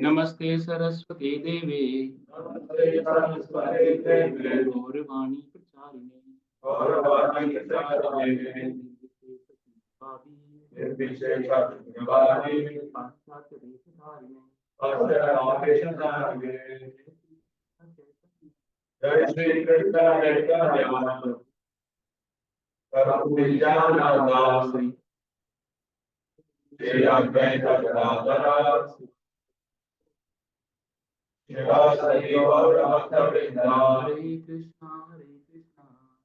नमस्ते सरस्वती देवे गौरवाणी जय Shri Krishna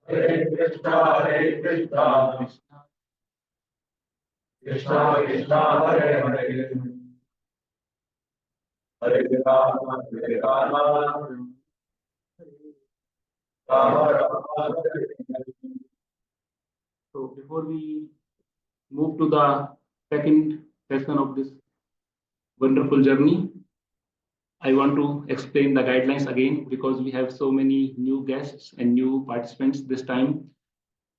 Hare Krishna, Hare Krishna, Krishna Krishna, Hare Hare, Hare Rama, Hare Rama, Rama Rama, Hare Hare. So before we move to the second session of this wonderful journey, I want to explain the guidelines again because we have so many new guests and new participants this time.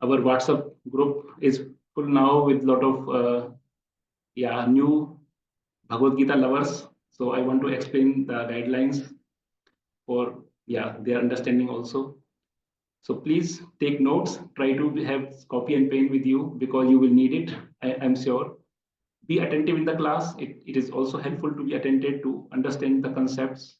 Our WhatsApp group is full now with a lot of new Bhagavad Gita lovers. So I want to explain the guidelines for their understanding also. So please take notes. Try to have copy and pen with you because you will need it. I'm sure. Be attentive in the class. It is also helpful to be attentive to understand the concepts.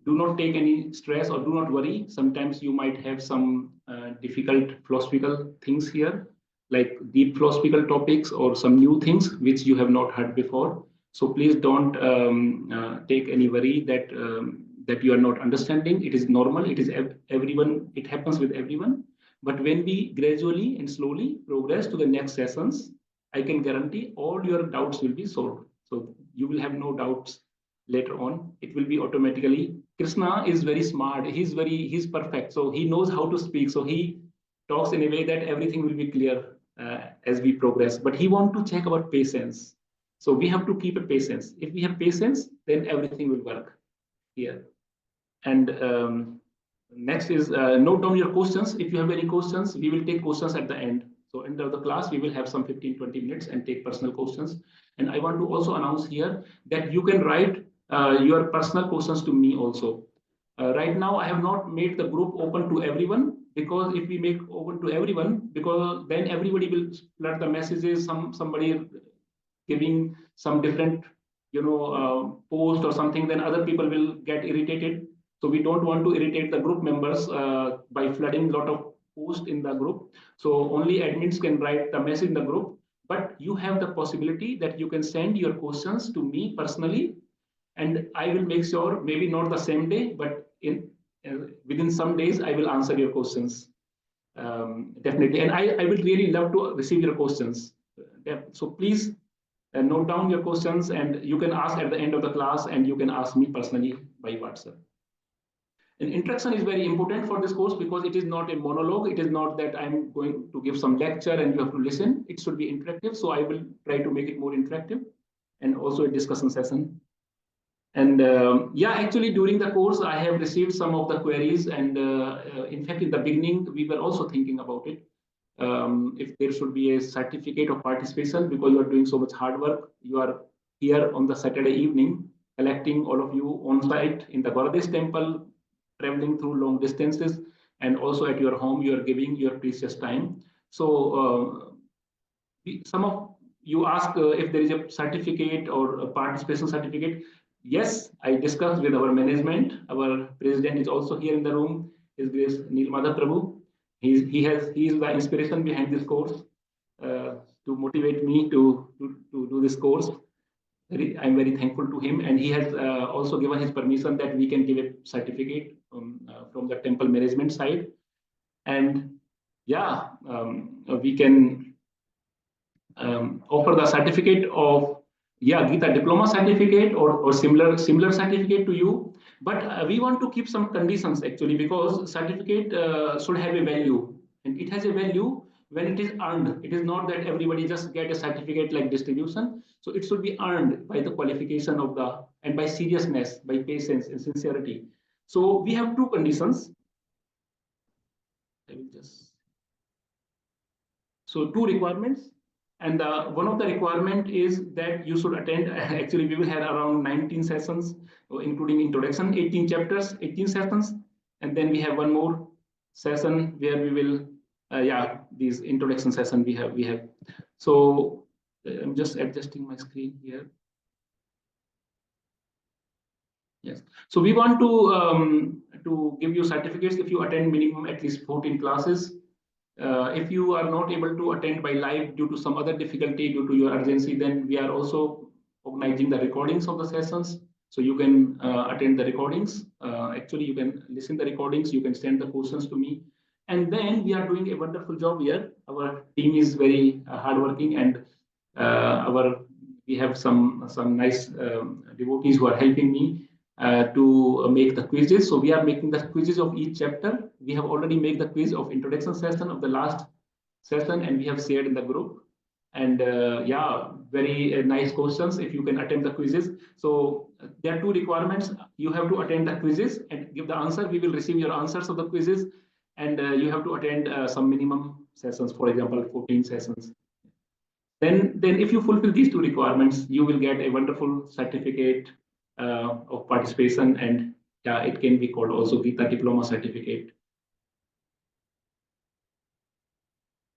Do not take any stress or do not worry. Sometimes you might have some difficult philosophical things here, like deep philosophical topics or some new things which you have not heard before. So please don't take any worry that that you are not understanding. It is normal. It is everyone. It happens with everyone. But when we gradually and slowly progress to the next sessions, I can guarantee all your doubts will be solved. So you will have no doubts later on. It will be automatically. Krishna is very smart. He's perfect. So he knows how to speak. So he talks in a way that everything will be clear as we progress. But he wants to check our patience. So we have to keep a patience. If we have patience, then everything will work here. And next is note down your questions. If you have any questions, we will take questions at the end. So end of the class, we will have some 15-20 minutes and take personal questions. And I want to also announce here that you can write your personal questions to me also. Right now, I have not made the group open to everyone because if we make open to everyone, because then everybody will flood the messages. Somebody giving some different, post or something, then other people will get irritated. So we don't want to irritate the group members by flooding a lot of posts in the group. So only admins can write the message in the group. But you have the possibility that you can send your questions to me personally, and I will make sure maybe not the same day, but within some days I will answer your questions definitely. And I will really love to receive your questions. So please note down your questions, and you can ask at the end of the class, and you can ask me personally by WhatsApp. And interaction is very important for this course because it is not a monologue. It is not that I'm going to give some lecture and you have to listen. It should be interactive. So I will try to make it more interactive and also a discussion session. And actually during the course, I have received some of the queries. And in fact, in the beginning, we were also thinking about it. If there should be a certificate of participation because you are doing so much hard work. You are here on the Saturday evening, collecting all of you on site in the Goddess temple, traveling through long distances, and also at your home, you are giving your precious time. So some of you ask if there is a certificate or a participation certificate. Yes, I discussed with our management. Our president is also here in the room. His Grace Nilmada Prabhu. He is the inspiration behind this course to motivate me to do this course. I'm very thankful to him, and he has also given his permission that we can give a certificate from the temple management side. And we can offer the certificate of Gita diploma certificate or similar certificate to you. But we want to keep some conditions actually, because certificate should have a value, and it has a value when it is earned. It is not that everybody just get a certificate like distribution. So it should be earned by the qualification of and by seriousness, by patience and sincerity. So we have two conditions. I will just. So two requirements. And one of the requirement is that you should attend. Actually, we will have around 19 sessions, including introduction, 18 chapters, 18 sessions, and then we have one more session where we will, these introduction session we have. So I'm just adjusting my screen here. Yes. So we want to give you certificates if you attend minimum at least 14 classes. If you are not able to attend by live due to some other difficulty, due to your urgency, then we are also organizing the recordings of the sessions. So you can attend the recordings. Actually, you can listen the recordings. You can send the questions to me. And then we are doing a wonderful job here. Our team is very hardworking, and we have some nice devotees who are helping me to make the quizzes. So we are making the quizzes of each chapter. We have already made the quiz of introduction session of the last session, and we have shared in the group. And very nice questions if you can attend the quizzes. So there are two requirements. You have to attend the quizzes and give the answer. We will receive your answers of the quizzes, and you have to attend some minimum sessions, for example, 14 sessions. Then if you fulfill these two requirements, you will get a wonderful certificate of participation, and it can be called also Gita Diploma Certificate.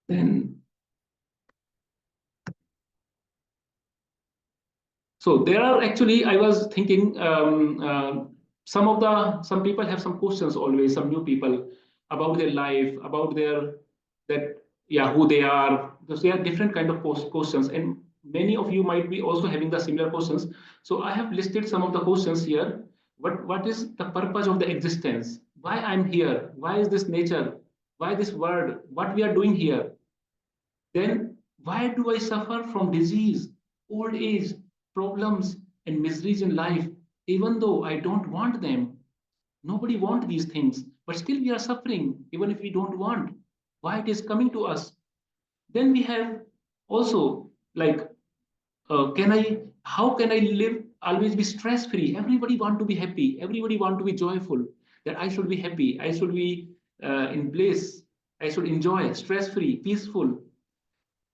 Then, so there are actually, I was thinking, some people have some questions always, some new people about their life, about who they are. Because there are different kind of questions, and many of you might be also having the similar questions. So I have listed some of the questions here. What is the purpose of the existence? Why I'm here? Why is this nature? Why this world? What we are doing here? Then why do I suffer from disease, old age, problems, and miseries in life, even though I don't want them? Nobody wants these things, but still we are suffering, even if we don't want. Why it is coming to us? Then we have also like, how can I live, always be stress free? Everybody want to be happy. Everybody want to be joyful. That I should be happy. I should be in bliss. I should enjoy stress free, peaceful,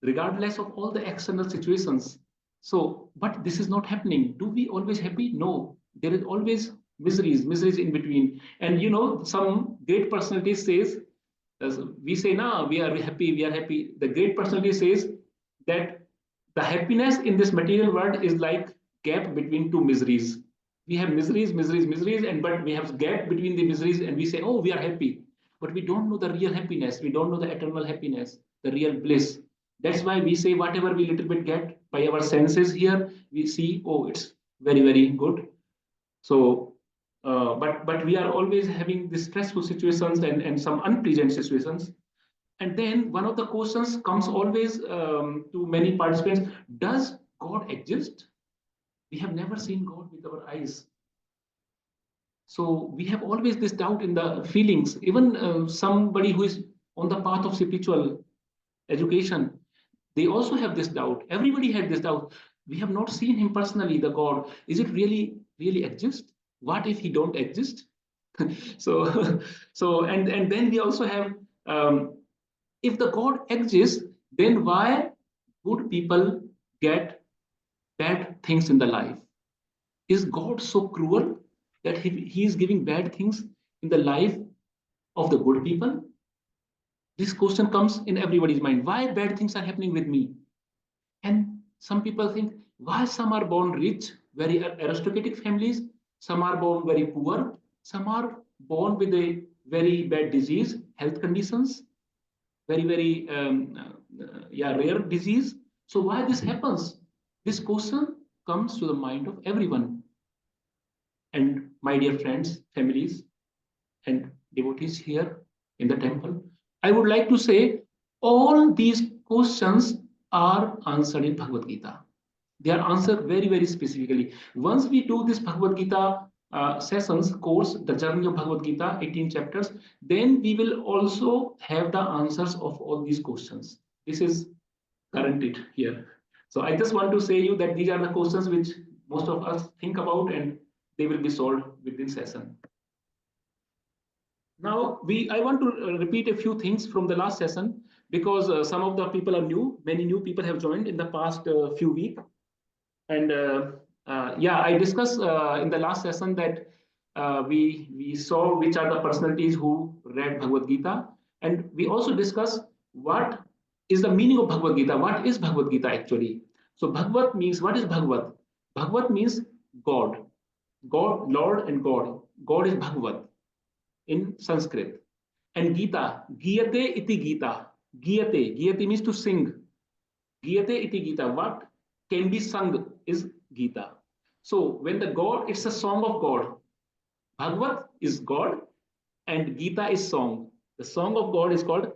regardless of all the external situations. So, but this is not happening. Do we always happy? No, there is always miseries in between. And some great personality says, we say, "Na, we are happy, we are happy." The great personality says that the happiness in this material world is like gap between two miseries. We have miseries, and but we have gap between the miseries, and we say, "Oh, we are happy," but we don't know the real happiness. We don't know the eternal happiness, the real bliss. That's why we say whatever we little bit get by our senses here, we see, oh, it's very, very good. So, but we are always having these stressful situations and some unpleasant situations. And then one of the questions comes always to many participants: does God exist? We have never seen God with our eyes. So we have always this doubt in the feelings. Even somebody who is on the path of spiritual education, they also have this doubt. Everybody had this doubt. We have not seen him personally, the God. Is it really exist? What if he don't exist? And then we also have, if the God exists, then why good people get bad things in the life? Is God so cruel that he is giving bad things in the life of the good people? This question comes in everybody's mind. Why bad things are happening with me? And some people think, why some are born rich, very aristocratic families, some are born very poor, some are born with a very bad disease, health conditions, very, very rare disease. So why this happens? This question comes to the mind of everyone. And my dear friends, families, and devotees here in the temple, I would like to say all these questions are answered in Bhagavad Gita. They are answered very, very specifically. Once we do this Bhagavad Gita sessions course, the journey of Bhagavad Gita, 18 chapters, then we will also have the answers of all these questions. This is guaranteed here. So I just want to say you that these are the questions which most of us think about, and they will be solved within session. Now, I want to repeat a few things from the last session. because some of the people are new. Many new people have joined in the past few weeks. And yeah, I discussed in the last session that we saw which are the personalities who read Bhagavad Gita, and we also discussed what is the meaning of Bhagavad Gita. What is Bhagavad Gita actually? So Bhagavad means, what is Bhagavad? Bhagavad means God, God, Lord, and God. God is Bhagavad in Sanskrit. And Gita, Giyate iti Gita. Giyate means to sing. Giyate iti Gita. What can be sung is Gita. So when the God, it's a song of God. Bhagavad is God and Gita is song. The song of God is called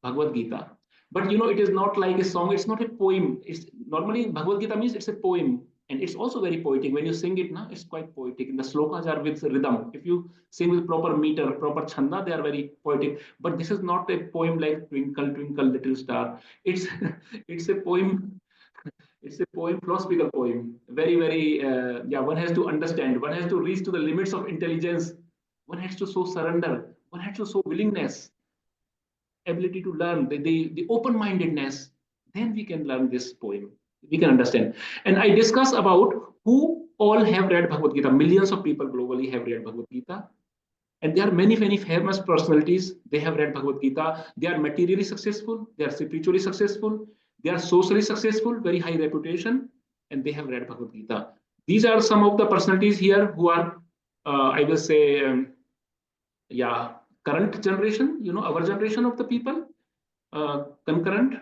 Bhagavad Gita. But it is not like a song, it's not a poem. It's normally Bhagavad Gita means it's a poem. And it's also very poetic. When you sing it, it's quite poetic. And the slokas are with rhythm. If you sing with proper meter, proper chanda, they are very poetic. But this is not a poem like Twinkle, Twinkle, Little Star. It's it's a poem. It's a poem, philosophical poem. Very, very, yeah, one has to understand. One has to reach to the limits of intelligence. One has to show surrender. One has to show willingness, ability to learn, the open-mindedness. Then we can learn this poem. We can understand. And I discuss about who all have read Bhagavad Gita. Millions of people globally have read Bhagavad Gita. And there are many, many famous personalities. They have read Bhagavad Gita. They are materially successful. They are spiritually successful. They are socially successful, very high reputation, and they have read Bhagavad Gita. These are some of the personalities here who are, I will say, yeah, current generation, our generation of the people, concurrent,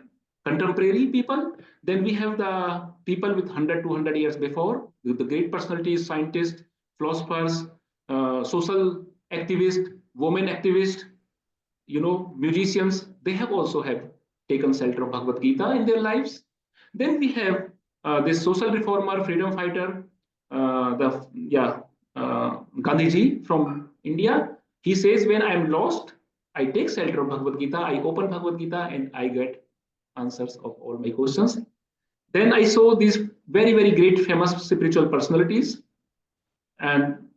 contemporary people. Then we have the people with 100, 200 years before, with the great personalities, scientists, philosophers, social activists, women activists, musicians. They have also taken shelter of Bhagavad Gita in their lives. Then we have this social reformer, freedom fighter, Gandhiji from India. He says, when I am lost, I take shelter of Bhagavad Gita, I open Bhagavad Gita, and I get answers of all my questions. Then I saw these very, very great, famous spiritual personalities. And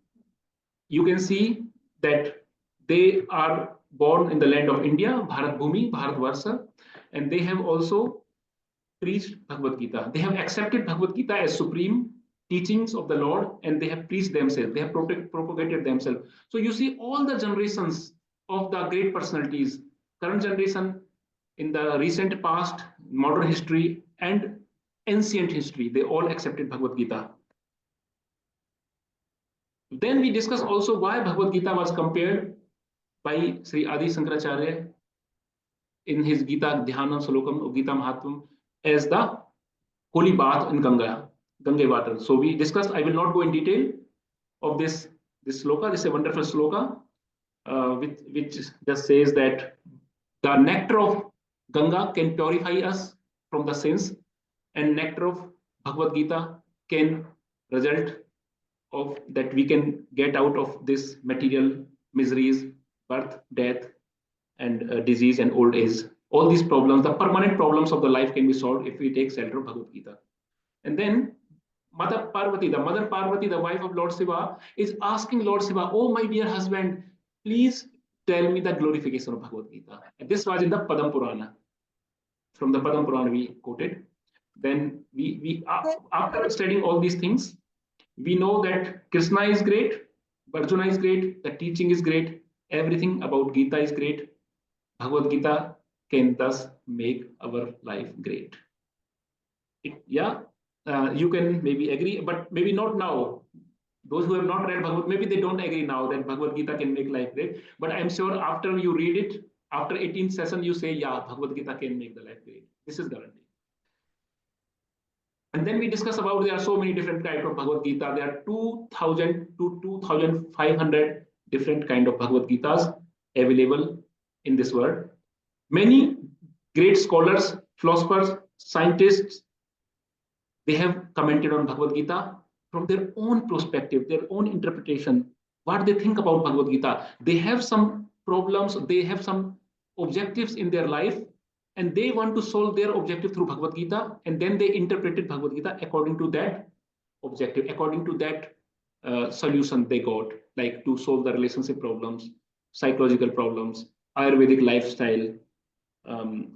you can see that they are born in the land of India, Bharat Bhumi, Bharatvarsha, and they have also preached Bhagavad Gita. They have accepted Bhagavad Gita as supreme teachings of the Lord, and they have preached themselves. They have propagated themselves. So you see all the generations of the great personalities, current generation, in the recent past, modern history, and ancient history, they all accepted Bhagavad Gita. Then we discuss also why Bhagavad Gita was compared by Sri Adi Shankaracharya in his Gita Dhyana Salokam of Gita Mahatmam as the holy bath in Ganga water. So we discussed, I will not go in detail of this sloka. This is a wonderful sloka which just says that the nectar of Ganga can purify us from the sins, and nectar of Bhagavad Gita can result of that we can get out of this material miseries, birth, death, and disease and old age. All these problems, the permanent problems of the life, can be solved if we take shelter of Bhagavad Gita. And then Mother Parvati, the wife of Lord Shiva, is asking Lord Shiva, oh my dear husband, please tell me the glorification of Bhagavad Gita. And this was in the Padam Purana. From the Padam Purana we quoted. Then we after studying all these things, we know that Krishna is great, Arjuna is great, the teaching is great, everything about Gita is great. Bhagavad Gita can thus make our life great. You can maybe agree, but maybe not now. Those who have not read Bhagavad, maybe they don't agree now that Bhagavad Gita can make life great. But I'm sure after you read it, after 18th session, you say, yeah, Bhagavad Gita can make the life great. This is guaranteed. And then we discuss about there are so many different types of Bhagavad Gita. There are 2,000 to 2,500 different kind of Bhagavad Gitas available in this world. Many great scholars, philosophers, scientists, they have commented on Bhagavad Gita from their own perspective, their own interpretation, what they think about Bhagavad Gita. They have some problems, they have some objectives in their life, and they want to solve their objective through Bhagavad Gita, and then they interpreted Bhagavad Gita according to that objective, according to that solution they got, like to solve the relationship problems, psychological problems, Ayurvedic lifestyle,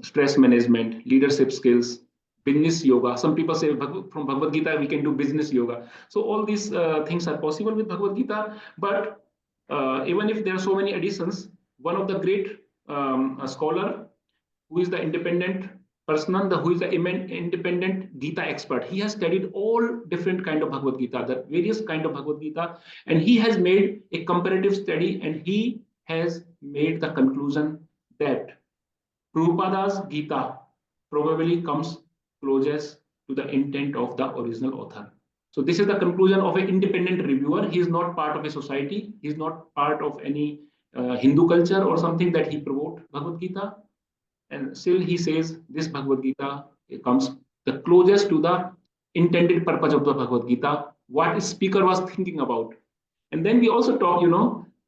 stress management, leadership skills, business yoga. Some people say from Bhagavad Gita we can do business yoga. So all these things are possible with Bhagavad Gita. But even if there are so many additions, one of the great scholar who is the independent person, who is the independent Gita expert. He has studied all different kind of Bhagavad Gita, the various kind of Bhagavad Gita, and he has made a comparative study, and he has made the conclusion that Prabhupada's Gita probably comes closest to the intent of the original author. So this is the conclusion of an independent reviewer. He is not part of a society. He is not part of any Hindu culture or something that he promote Bhagavad Gita. And still he says this Bhagavad Gita comes the closest to the intended purpose of the Bhagavad Gita, what speaker was thinking about. And then we also talk,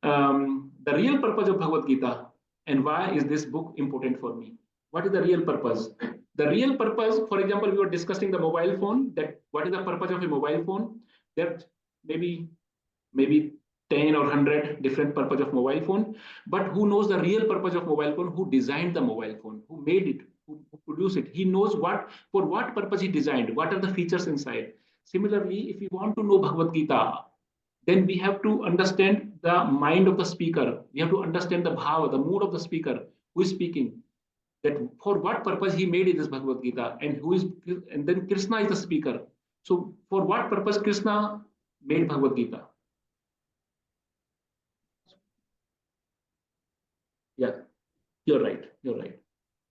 the real purpose of Bhagavad Gita and why is this book important for me. What is the real purpose? The real purpose, for example, we were discussing the mobile phone, that what is the purpose of a mobile phone? There maybe 10 or 100 different purpose of mobile phone, but who knows the real purpose of mobile phone? Who designed the mobile phone? Who made it? Who produced it? He knows for what purpose he designed. What are the features inside? Similarly, if we want to know Bhagavad Gita, then we have to understand the mind of the speaker. We have to understand the bhava, the mood of the speaker who is speaking. That for what purpose he made this Bhagavad Gita, and then Krishna is the speaker. So for what purpose Krishna made Bhagavad Gita? Yeah, you're right. You're right.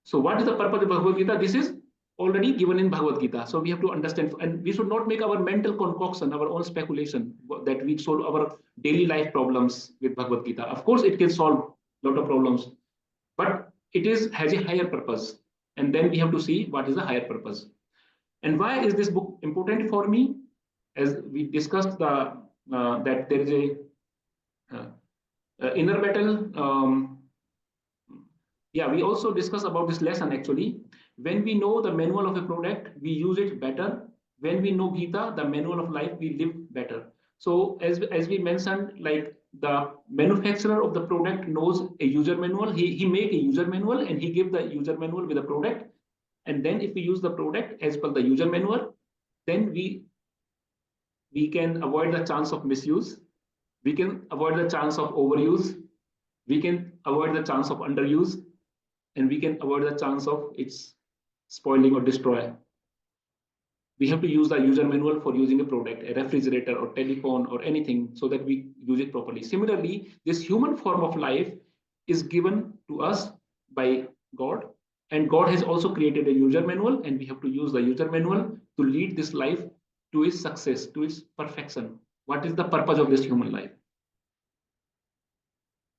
So what is the purpose of Bhagavad Gita? This is already given in Bhagavad Gita. So we have to understand, and we should not make our mental concoction, our own speculation that we solve our daily life problems with Bhagavad Gita. Of course, it can solve a lot of problems, but has a higher purpose. And then we have to see what is the higher purpose. And why is this book important for me? As we discussed that there is a inner battle. Yeah, we also discuss about this lesson actually. When we know the manual of a product, we use it better. When we know Gita, the manual of life, we live better. So as we mentioned, like the manufacturer of the product knows a user manual. He make a user manual and he give the user manual with the product. And then if we use the product as per the user manual, then we can avoid the chance of misuse. We can avoid the chance of overuse. We can avoid the chance of underuse. And we can avoid the chance of its spoiling or destroy. We have to use the user manual for using a product, a refrigerator or telephone or anything, so that we use it properly. Similarly, this human form of life is given to us by God, and God has also created a user manual, and we have to use the user manual to lead this life to its success, to its perfection. What is the purpose of this human life?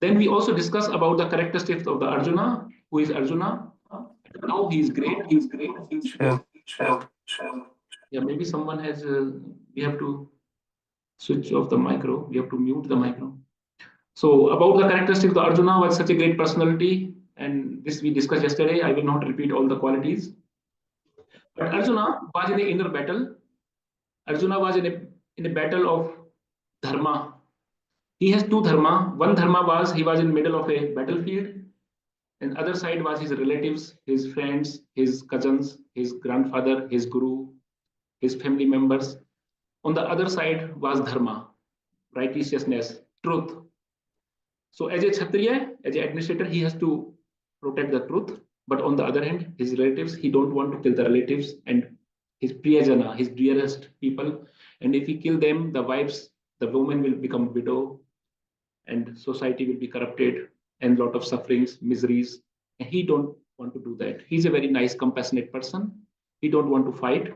Then we also discuss about the characteristics of the Arjuna. Who is Arjuna? Now he is great. He is great. Yeah, maybe someone has. We have to switch off the micro. We have to mute the micro. So about the characteristics of the Arjuna was such a great personality, and this we discussed yesterday. I will not repeat all the qualities. But Arjuna was in an inner battle. Arjuna was in a battle of dharma. He has two dharma. One dharma was he was in the middle of a battlefield, and other side was his relatives, his friends, his cousins, his grandfather, his guru, his family members. On the other side was dharma, righteousness, truth. So as a Kshatriya, as an administrator, he has to protect the truth. But on the other hand, his relatives, he don't want to kill the relatives and his priyajana, his dearest people. And if he kill them, the wives, the woman will become widow, and society will be corrupted, and lot of sufferings, miseries. And he don't want to do that. He's a very nice, compassionate person. He don't want to fight.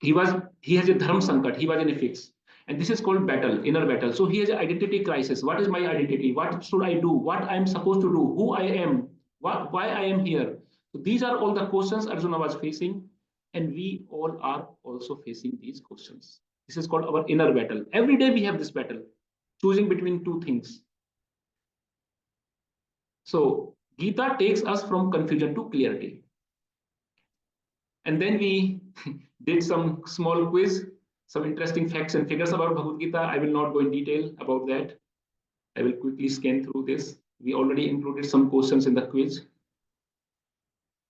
He has a dharma sankat. He was in a fix. And this is called battle, inner battle. So he has an identity crisis. What is my identity? What should I do? What I am supposed to do? Who I am? Why I am here? So these are all the questions Arjuna was facing. And we all are also facing these questions. This is called our inner battle. Every day we have this battle, choosing between two things. So Gita takes us from confusion to clarity. And then we did some small quiz, some interesting facts and figures about Bhagavad Gita. I will not go in detail about that. I will quickly scan through this. We already included some questions in the quiz.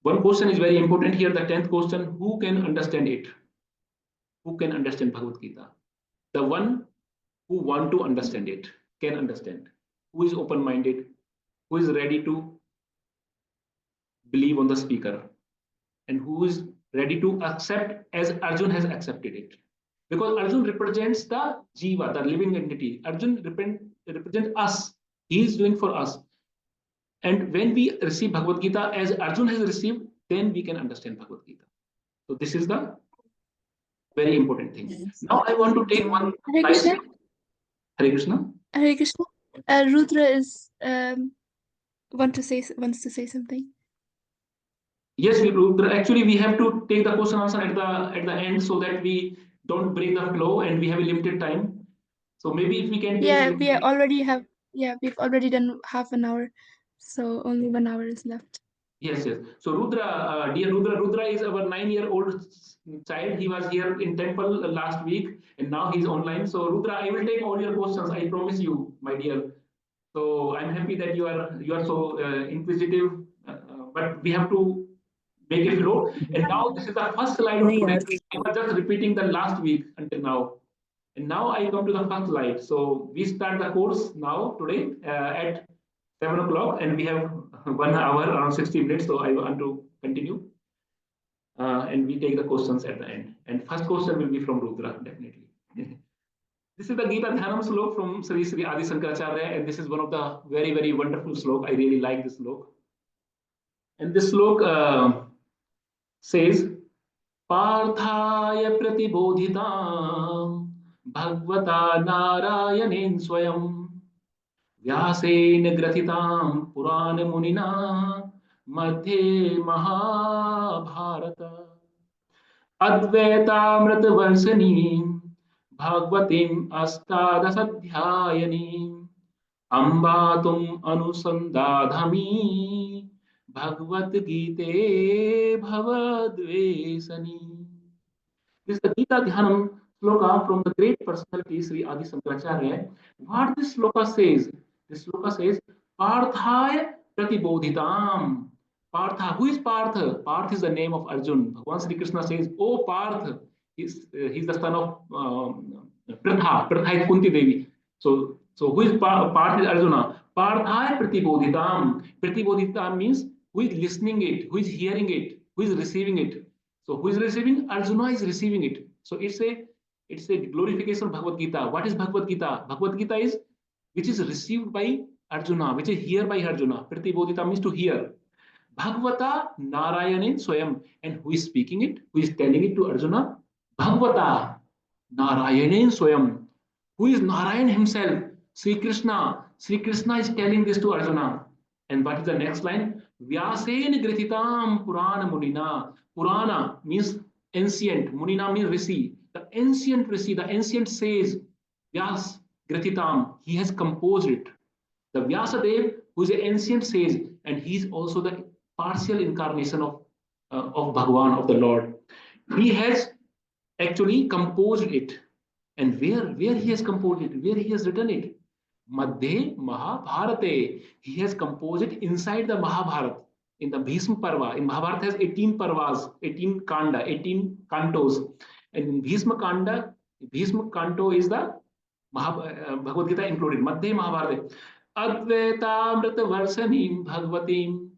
One question is very important here, the 10th question, who can understand it? Who can understand Bhagavad Gita? The one who want to understand it can understand. Who is open-minded, who is ready to believe on the speaker, and who is ready to accept as Arjun has accepted it. Because Arjun represents the Jiva, the living entity. Arjun represents us. He is doing for us. And when we receive Bhagavad Gita as Arjun has received, then we can understand Bhagavad Gita. So this is the very important thing. Now I want to take one Hare Krishna. Hare Krishna. Hare Krishna. Rudra is wants to say something. Yes, actually we have to take the question answer at the end so that we don't break the flow and we have a limited time. So maybe if we can take We've already done half an hour, so only 1 hour is left. Yes. So Rudra, dear Rudra is our 9-year-old child. He was here in temple last week, and now he's online. So Rudra, I will take all your questions. I promise you, my dear. So I'm happy that you are so inquisitive, but we have to make a flow. And now this is the first slide of today. I was just repeating the last week until now. And now I come to the first slide. So we start the course now today at 7 o'clock, and we have 1 hour, around 60 minutes. So I want to continue. And we take the questions at the end. And first question will be from Rudra, definitely. This is the Gita Dhanam slok from Sri Adi Shankaracharya, and this is one of the very, very wonderful slok. I really like this slok. And this slok says, Parthaya pratibodhitam bhagvata narayanen swayam vyasen grathitam purana munina madhye mahabharata advaitamrit varsanim bhagavatim astadasadhyayanim ambatum anusandadhami Bhagavad Gita Bhavadvesani. This is the Gita Dhyanam sloka from the great personality Sri Adi Shankaracharya. What this sloka says? This sloka says, Parthaya Pratibodhitam. Partha, who is Partha? Partha is the name of Arjun. Bhagavan Sri Krishna says, Oh Partha, he's the son of Pratha. Pratha is Kunti Devi. So who is Partha? Is Arjuna. Parthaya Pratibodhitam. Pratibodhitam means who is listening it, who is hearing it, who is receiving it. So who is receiving? Arjuna is receiving it. So it's a glorification of Bhagavad Gita. What is Bhagavad Gita? Bhagavad Gita is which is received by Arjuna, which is heard by Arjuna. Pratibodhita means to hear. Bhagavata Narayanen Swayam. And who is speaking it? Who is telling it to Arjuna? Bhagavata Narayanen Swayam. Who is Narayan himself? Sri Krishna. Sri Krishna is telling this to Arjuna. And what is the next line? Vyasen grithitam Purana Munina. Purana means ancient. Munina means rishi. The ancient rishi, the ancient sage, Vyas grithitam. He has composed it. The Vyasadev, who is an ancient sage, and he is also the partial incarnation of Bhagavan, of the Lord. He has actually composed it. And where he has composed it, where he has written it? Madhye Mahabharate. He has composed it inside the Mahabharata, in the Bhisma Parva. In Mahabharata has 18 parvas, 18 kanda, 18 cantos. And in Bhisma canto is the Bhagavad Gita included. Madhye Mahabharate. Advaitamrit Varsanim Bhagavatim.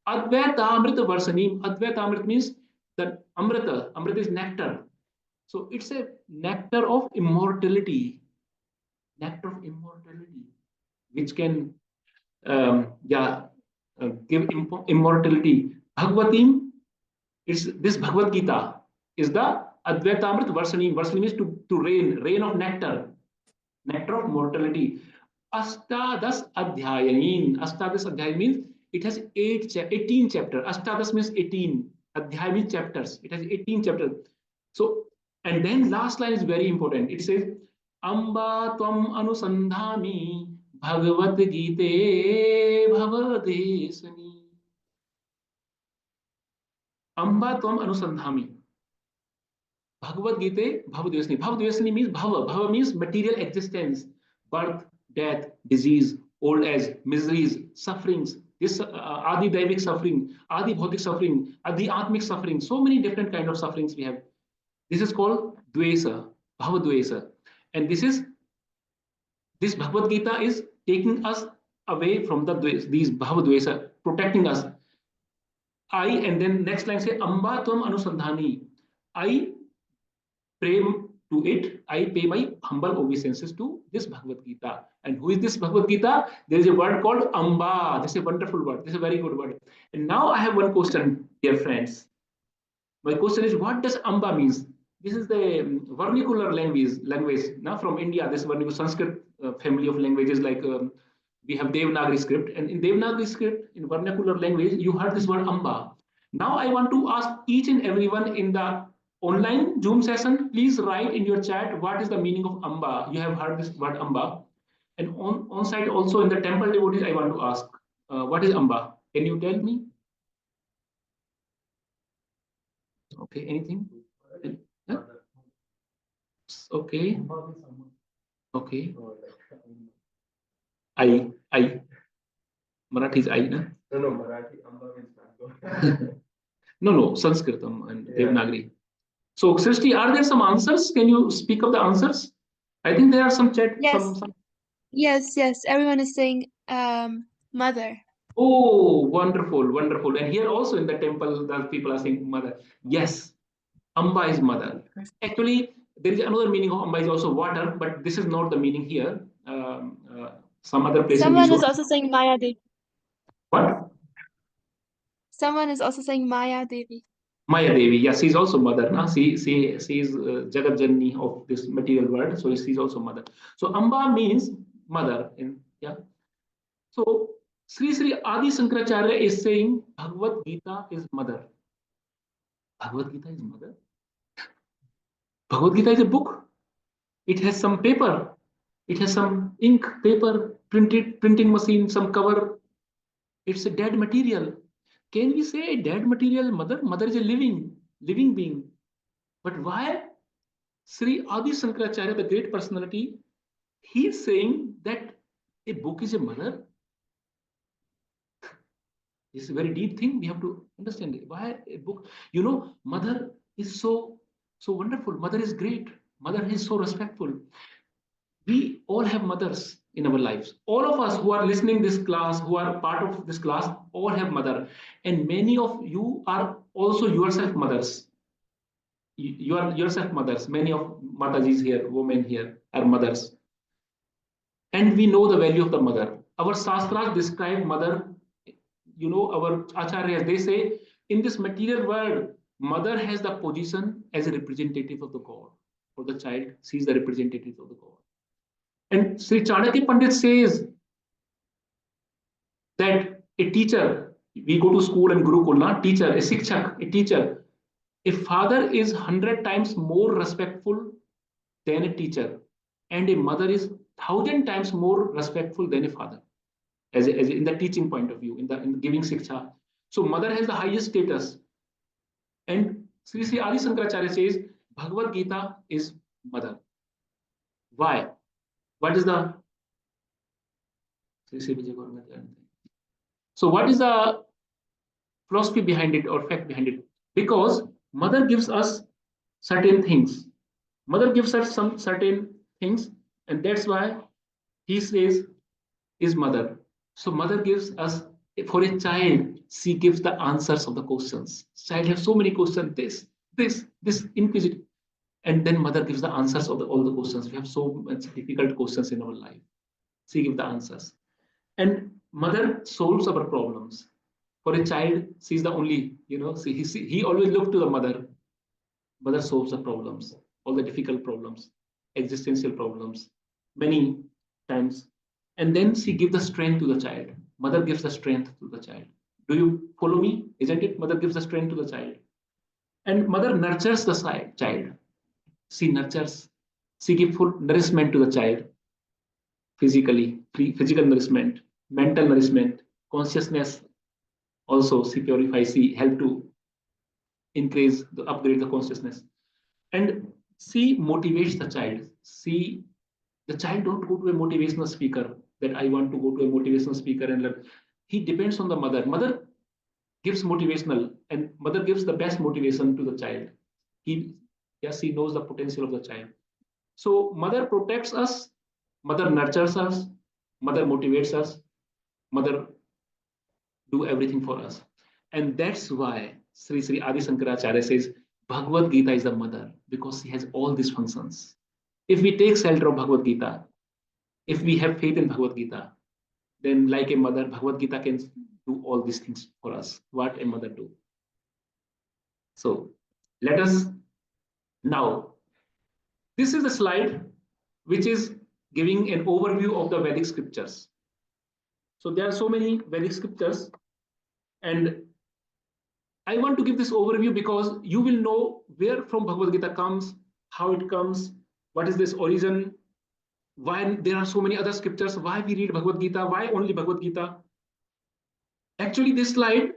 Advaitamrit Varsanim. Advaitamrit means that Amrita. Amrita is nectar. So it's a nectar of immortality. Nectar of immortality, which can give immortality. Bhagavatim, this Bhagavad Gita is the Advaitamrit Varsanim. Varsanim is to rain of nectar of mortality. Ashtadas Adhyayanin. Ashtadas Adhyay means it has 18 chapters. Ashtadas means 18. Adhyay means chapters. It has 18 chapters. So, and then last line is very important. It says, Amba Tvam Anusandhami Bhagavad Gita Bhavadesani. Amba Tvam Anusandhami. Bhagavad Gita Bhavadesani. Bhavadesani means Bhava. Bhava means material existence. Birth, death, disease, old age, miseries, sufferings. this Adi Daivik suffering, Adi Bhautik suffering, Adi Atmic suffering, so many different kind of sufferings we have. This is called Dvesa, Bhavadvesa. And this Bhagavad Gita is taking us away from these Bhavadvesa, protecting us. And then next line say, Amba Tvam Anusandhani. I pray to it, I pay my humble obeisances to this Bhagavad Gita. And who is this Bhagavad Gita? There is a word called Amba. This is a wonderful word. This is a very good word. And now I have one question, dear friends. My question is, what does Amba means? This is the vernacular language now from India. This vernacular Sanskrit family of languages, like we have Devanagari script, and in Devanagari script, in vernacular language, you heard this word Amba. Now I want to ask each and everyone in the online Zoom session, please write in your chat what is the meaning of Amba. You have heard this word Amba, and on site also in the temple devotees, I want to ask, what is Amba? Can you tell me? Okay, anything? Huh? Okay. Okay. I. Marathi is I, na? No, Marathi Amba means No, Sanskritam and Devanagari. So, Srishti, are there some answers? Can you speak of the answers? I think there are some chat. Yes. Yes. Everyone is saying mother. Oh, wonderful. And here also in the temple, the people are saying mother. Yes, Amba is mother. Actually, there is another meaning of Amba is also water, but this is not the meaning here. Some other places. Someone is also saying Maya Devi. What? Someone is also saying Maya Devi. Maya Devi, yes, she's also mother. Na? She is Jagat Janni of this material world, so she's also mother. So Amba means mother. Yeah. So Sri Adi Shankaracharya is saying Bhagavad Gita is mother. Bhagavad Gita is mother. Bhagavad Gita is a book. It has some paper. It has some ink, paper, printing machine, some cover. It's a dead material. Can we say a dead material mother? Mother is a living being. But why Sri Adi Shankaracharya, the great personality, he is saying that a book is a mother? It's a very deep thing. We have to understand it. Why a book? Mother is so wonderful. Mother is great. Mother is so respectful. We all have mothers in our lives. All of us who are listening this class, who are part of this class, all have mother. And many of you are also yourself mothers. You are yourself mothers. Many of Matajis here, women here are mothers. And we know the value of the mother. Our Sastras describe mother, our Acharyas, they say, in this material world, mother has the position as a representative of the God. For the child, she is the representative of the God. And Sri Chanakya Pandit says that a teacher, we go to school and Gurukul, teacher, a Sikshak, a teacher, a father is 100 times more respectful than a teacher, and a mother is 1,000 times more respectful than a father, as in the teaching point of view, in the giving Siksha. So mother has the highest status. And Sri Adi Shankaracharya says Bhagavad Gita is mother. Why? What is the what is the philosophy behind it or fact behind it? Because mother gives us certain things. Mother gives us some certain things, and that's why he says is mother. So mother gives us, for a child, she gives the answers of the questions. Child has so many questions, this inquisitive. And then mother gives the answers of all the questions. We have so much difficult questions in our life. She gives the answers. And mother solves our problems. For a child, she's the only, he always looks to the mother. Mother solves the problems, all the difficult problems, existential problems, many times. And then she gives the strength to the child. Mother gives the strength to the child. Do you follow me? Isn't it? Mother gives the strength to the child. And mother nurtures the child. She nurtures. She gives full nourishment to the child. Physically, physical nourishment, mental nourishment, consciousness. Also, she purifies. She help to increase, upgrade the consciousness. And she motivates the child. The child don't go to a motivational speaker that I want to go to a motivational speaker and learn. he depends on the mother. Mother gives motivational, and mother gives the best motivation to the child. She knows the potential of the child. So mother protects us, mother nurtures us, mother motivates us, mother do everything for us. And that's why Sri Adi Shankaracharya says Bhagavad Gita is the mother, because she has all these functions. If we take shelter of Bhagavad Gita, if we have faith in Bhagavad Gita, then like a mother, Bhagavad Gita can do all these things for us, what a mother do. So let us now, this is a slide which is giving an overview of the Vedic scriptures. So there are so many Vedic scriptures, and I want to give this overview because you will know where from Bhagavad Gita comes, how it comes, what is this origin, why there are so many other scriptures, why we read Bhagavad Gita, why only Bhagavad Gita. Actually, this slide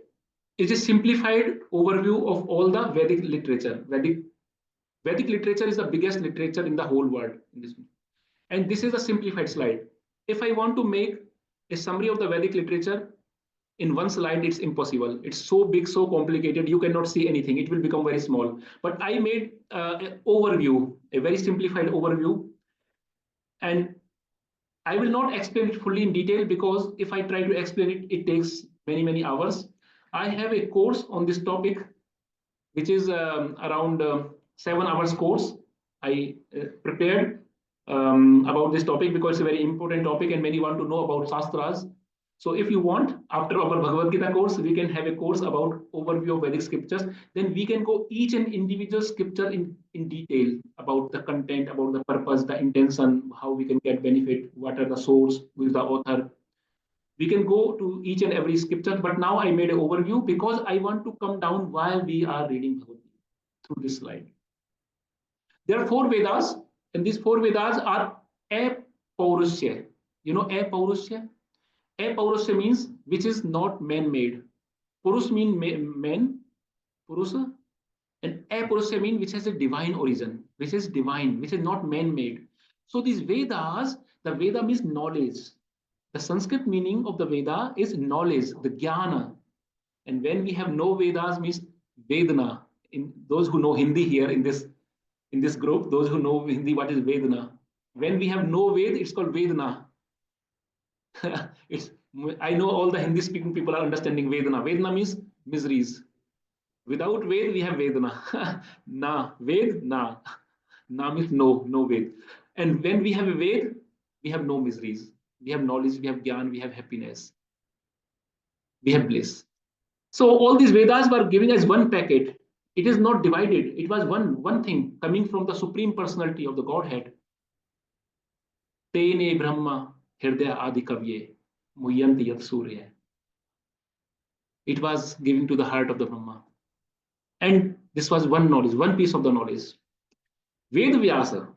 is a simplified overview of all the Vedic literature. Vedic literature is the biggest literature in the whole world. And this is a simplified slide. If I want to make a summary of the Vedic literature in one slide, it's impossible. It's so big, so complicated, you cannot see anything. It will become very small. But I made an overview, a very simplified overview. And I will not explain it fully in detail, because if I try to explain it, it takes many, many hours. I have a course on this topic, which is around 7 hours course. I prepared about this topic because it's a very important topic and many want to know about Sastras. So if you want, after our Bhagavad Gita course, we can have a course about overview of Vedic scriptures. Then we can go each and individual scripture in detail about the content, about the purpose, the intention, how we can get benefit, what are the source, who is the author. We can go to each and every scripture, but now I made an overview because I want to come down why we are reading Bhagavad Gita through this slide. There are 4 Vedas, and these 4 Vedas are apaurushya. You know apaurushya? Apaurushya means which is not man-made. Purush means man, Purusa, and apaurushya means which has a divine origin, which is divine, which is not man-made. So these Vedas, the Veda means knowledge. The Sanskrit meaning of the Veda is knowledge, the jnana. And when we have no Vedas means Vedana. In those who know Hindi here in this group, those who know Hindi, what is Vedana? When we have no Ved, it's called Vedana. I know all the Hindi speaking people are understanding Vedana. Vedana means miseries. Without Ved, we have Vedana. Na, Ved, na. Na means no Ved. And when we have a Ved, we have no miseries. We have knowledge, we have Gyan, we have happiness. We have bliss. So all these Vedas were giving us one packet. It is not divided. It was one thing coming from the Supreme Personality of the Godhead. Tene Brahma Hirdaya Adi Kavye Muhyanti Yat Surya. It was given to the heart of the Brahma. And this was one knowledge, one piece of the knowledge. Ved Vyasa.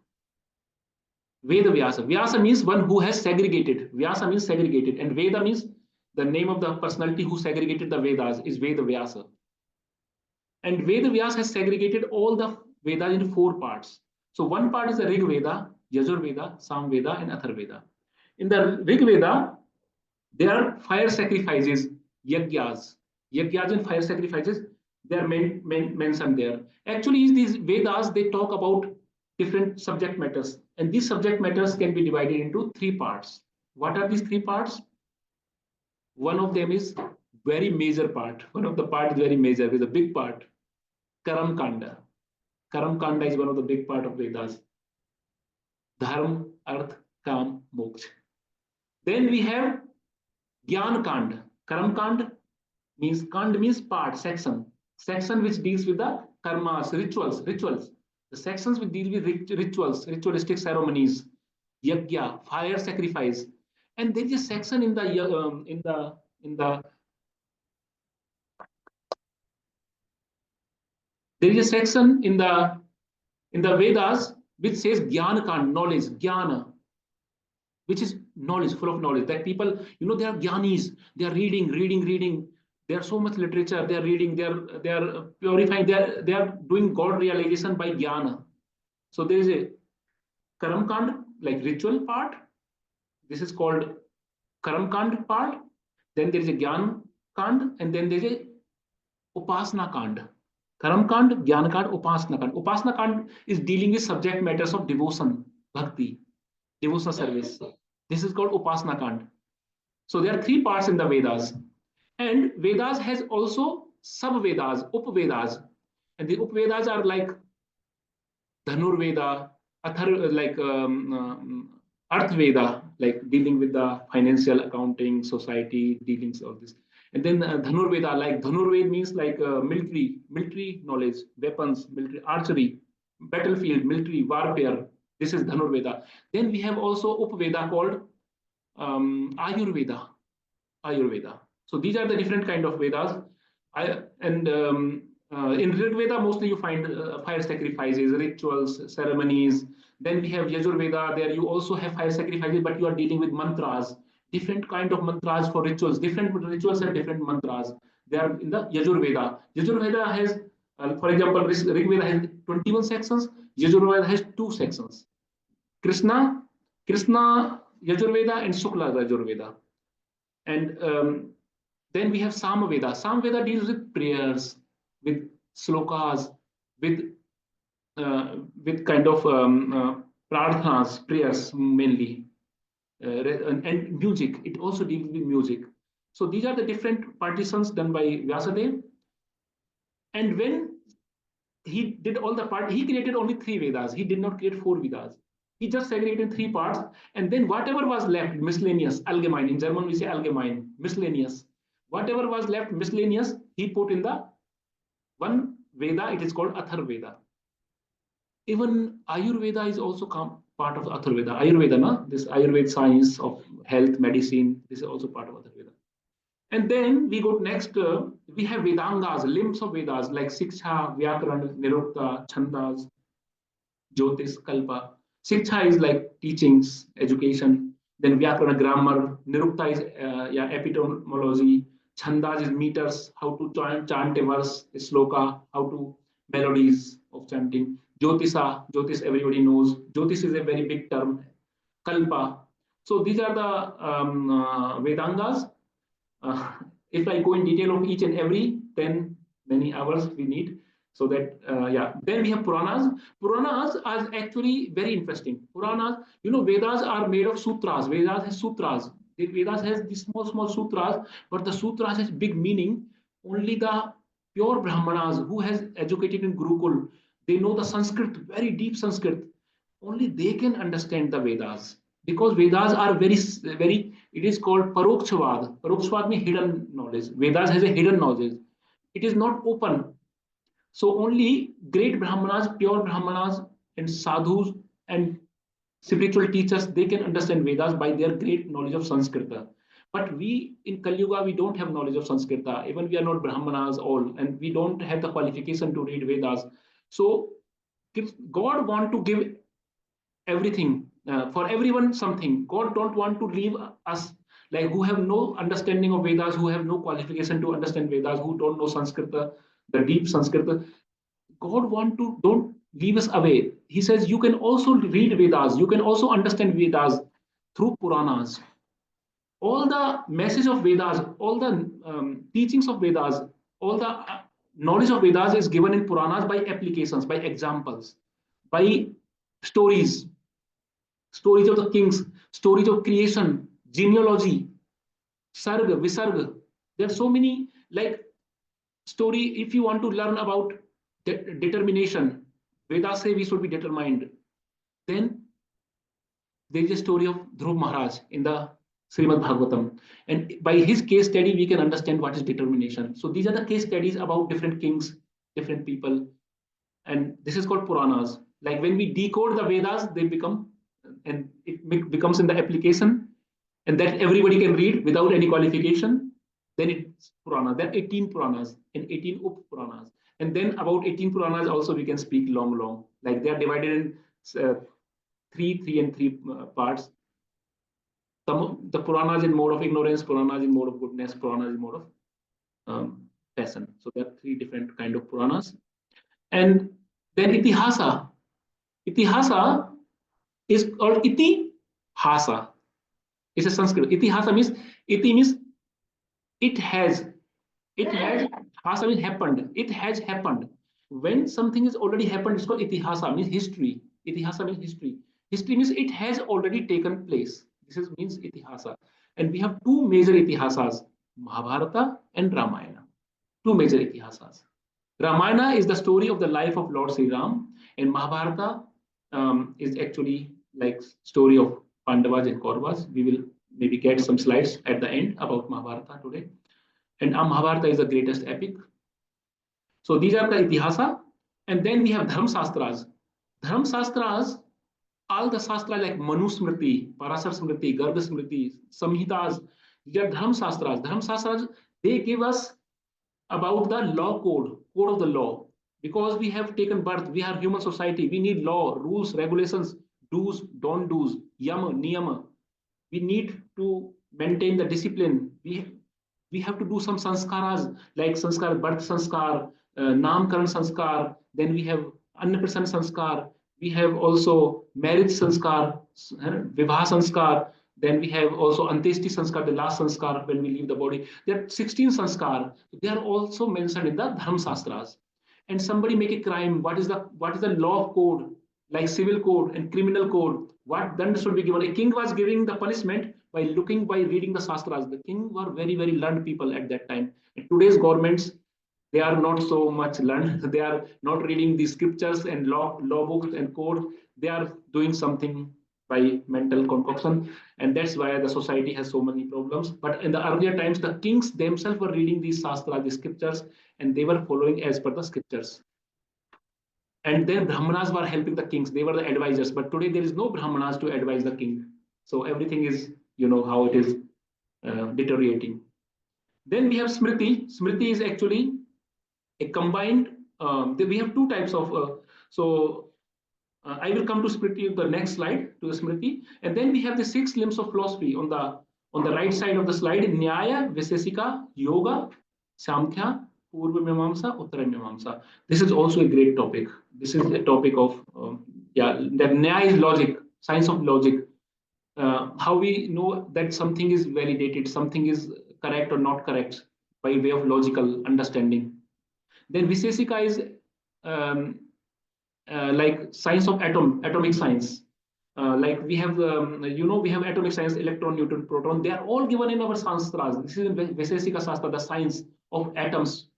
Veda Vyasa. Vyasa means one who has segregated. Vyasa means segregated. And Veda means the name of the personality who segregated the Vedas is Veda Vyasa. And Veda Vyasa has segregated all the Vedas into 4 parts. So one part is the Rig Veda, Yajur Veda, Sam Veda, and Athar Veda. In the Rig Veda, there are fire sacrifices, yagyas. Yagyas and fire sacrifices, they are mentioned there. Actually, these Vedas, they talk about different subject matters. And these subject matters can be divided into 3 parts. What are these 3 parts? One of them is very major part. One of the part is very major, is a big part. Karam Kanda. Karam Kanda is one of the big part of Vedas. Dharma, Arth, Kam, Moksha. Then we have Gyan Kand. Karam Kand means part, section. Section which deals with the karmas, rituals. The sections which deal with rituals, ritualistic ceremonies, yajna, fire sacrifice. And there is a section in the there is a section in the Vedas which says Jnana Kand, knowledge, Jnana, which is knowledge, full of knowledge. That people, they are Jnanis, they are reading. There are so much literature, they are reading, they are purifying, they are doing God realization by Jnana. So there is a Karam Kand, like ritual part. This is called Karam Kand part. then there is a Gyan Kand, and then there is a Upasana Kand. Karam Kand, Gyan Kand, Upasana Kand. Upasana Kand is dealing with subject matters of devotion, bhakti, devotional service. This is called Upasana Kand. So there are 3 parts in the Vedas. And Vedas has also sub-Vedas, Up-Vedas. And the Up-Vedas are like Dhanur Veda, Arth Veda, like dealing with the financial accounting, society, dealings, all this. And then Dhanur Veda, like Dhanur Veda means like military knowledge, weapons, military archery, battlefield, military warfare. This is Dhanur Veda. Then we have also Up Veda called Ayurveda. So these are the different kind of Vedas. In Rig Veda, mostly you find fire sacrifices, rituals, ceremonies. Then we have Yajur Veda. There you also have fire sacrifices, but you are dealing with mantras, different kind of mantras for rituals. Different rituals have different mantras. They are in the Yajur Veda. Yajur Veda has, for example, Rig Veda has 21 sections. Yajur Veda has 2 sections. Krishna Yajur Veda and Shukla Yajur Veda. And then we have Samaveda. Samaveda deals with prayers, with slokas, with kind of prarthanas, prayers mainly, and music. It also deals with music. So these are the different partitions done by Vyasadeva. And when he did all the part, he created only 3 Vedas. He did not create 4 Vedas. He just segregated 3 parts, and then whatever was left, miscellaneous, allgemein. In German, we say allgemein, miscellaneous. Whatever was left, miscellaneous, he put in the one Veda. It is called Atharveda. Even Ayurveda is also part of Atharveda. Ayurveda, na? This Ayurveda science of health, medicine, this is also part of Atharveda. And then we go next, we have Vedangas, limbs of Vedas, like Siksha, Vyakaran, Nirukta, Chandas, Jyotish, Kalpa. Siksha is like teachings, education. Then Vyakarana, grammar. Nirukta is epistemology. Chandas is meters, how to chant a verse, a sloka, how to melodies of chanting. Jyotish everybody knows. Jyotish is a very big term. Kalpa. So these are the Vedangas. If I go in detail of each and every, then many hours we need. So that, Then we have Puranas. Puranas are actually very interesting. Puranas, Vedas are made of sutras. Vedas has sutras. The Vedas has these small sutras, but the sutras has big meaning. Only the pure Brahmanas who has educated in Gurukul, they know the Sanskrit, very deep Sanskrit. Only they can understand the Vedas. Because Vedas are very, it is called Parokshavad. Parokshavad means hidden knowledge. Vedas has a hidden knowledge. It is not open. So only great Brahmanas, pure Brahmanas, and sadhus and spiritual teachers, they can understand Vedas by their great knowledge of Sanskrita. But we in Kali Yuga, we don't have knowledge of Sanskrita. Even we are not Brahmanas all, and we don't have the qualification to read Vedas. So God want to give everything, for everyone something. God don't want to leave us like who have no understanding of Vedas, who have no qualification to understand Vedas, who don't know Sanskrita, the deep Sanskrita. God want to don't leave us away. He says you can also read Vedas, you can also understand Vedas through Puranas. All the message of Vedas, all the teachings of Vedas, all the knowledge of Vedas is given in Puranas by applications, by examples, by stories of the kings, stories of creation, genealogy, Sarga, Visarga. There are so many like story. If you want to learn about determination, Vedas say we should be determined. Then there is a story of Dhruv Maharaj in the Srimad Bhagavatam. And by his case study, we can understand what is determination. So these are the case studies about different kings, different people. And this is called Puranas. Like when we decode the Vedas, they become, and it becomes in the application, and that everybody can read without any qualification. Then it's Purana. There are 18 Puranas and 18 Up Puranas. And then about 18 Puranas also we can speak long. Like they are divided in three and three parts. The Puranas in mode of ignorance, Puranas in mode of goodness, Puranas in mode of passion. So there are 3 different kind of Puranas. And then Itihasa. Itihasa is called Itihasa. It's a Sanskrit. Itihasa means, Iti means It has Hasa means happened. It has happened. When something is already happened, it's called itihasa, means history. Itihasa means history. History means it has already taken place. This is means itihasa. And we have two major itihasas, Mahabharata and Ramayana. Two major itihasas. Ramayana is the story of the life of Lord Sri Ram, and Mahabharata is actually like story of Pandavas and Kauravas. We will maybe get some slides at the end about Mahabharata today. And Mahabharata is the greatest epic. So these are the Itihasa. And then we have Dharma Sastras. Dharma Sastras, all the Sastras like Manu Smriti, Parasar Smriti, Garga Smriti, Samhitas, these are Dharma Sastras. Dharma Sastras, they give us about the law code of the law. Because we have taken birth, we are human society, we need law, rules, regulations, do's, don't do's, yama, niyama. We need to maintain the discipline. We have to do some sanskaras like sanskar, birth sanskar, namkaran sanskar. Then we have annaprasan sanskar. We have also marriage sanskar, vivah sanskar. Then we have also anteshti sanskar, the last sanskar when we leave the body. There are 16 sanskar. They are also mentioned in the Dharma Sastras. And somebody make a crime. What is the law code, like civil code and criminal code? What dand should be given? A king was giving the punishment by reading the Sastras. The king were very, very learned people at that time. In today's governments, they are not so much learned. They are not reading the scriptures and law books and code. They are doing something by mental concoction, and that's why the society has so many problems. But in the earlier times, the kings themselves were reading these Sastras, the scriptures, and they were following as per the scriptures. And then brahmanas were helping the kings. They were the advisors. But today there is no brahmanas to advise the king. So everything is, how it is deteriorating. Then we have smriti. Smriti is actually a combined. We have two types of. I will come to smriti in the next slide, to the smriti. And then we have the 6 limbs of philosophy on the right side of the slide: Nyaya, Visesika, Yoga, Samkhya, Purva Mimamsa, Uttara Mimamsa. This is also a great topic. This is a topic of, that Nyaya is logic, science of logic. How we know that something is validated, something is correct or not correct by way of logical understanding. Then Visesika is um, like science of atomic science. Like we have, we have atomic science, electron, neutron, proton. They are all given in our Sastras. This is in Vaisesika Sastra, the science of atoms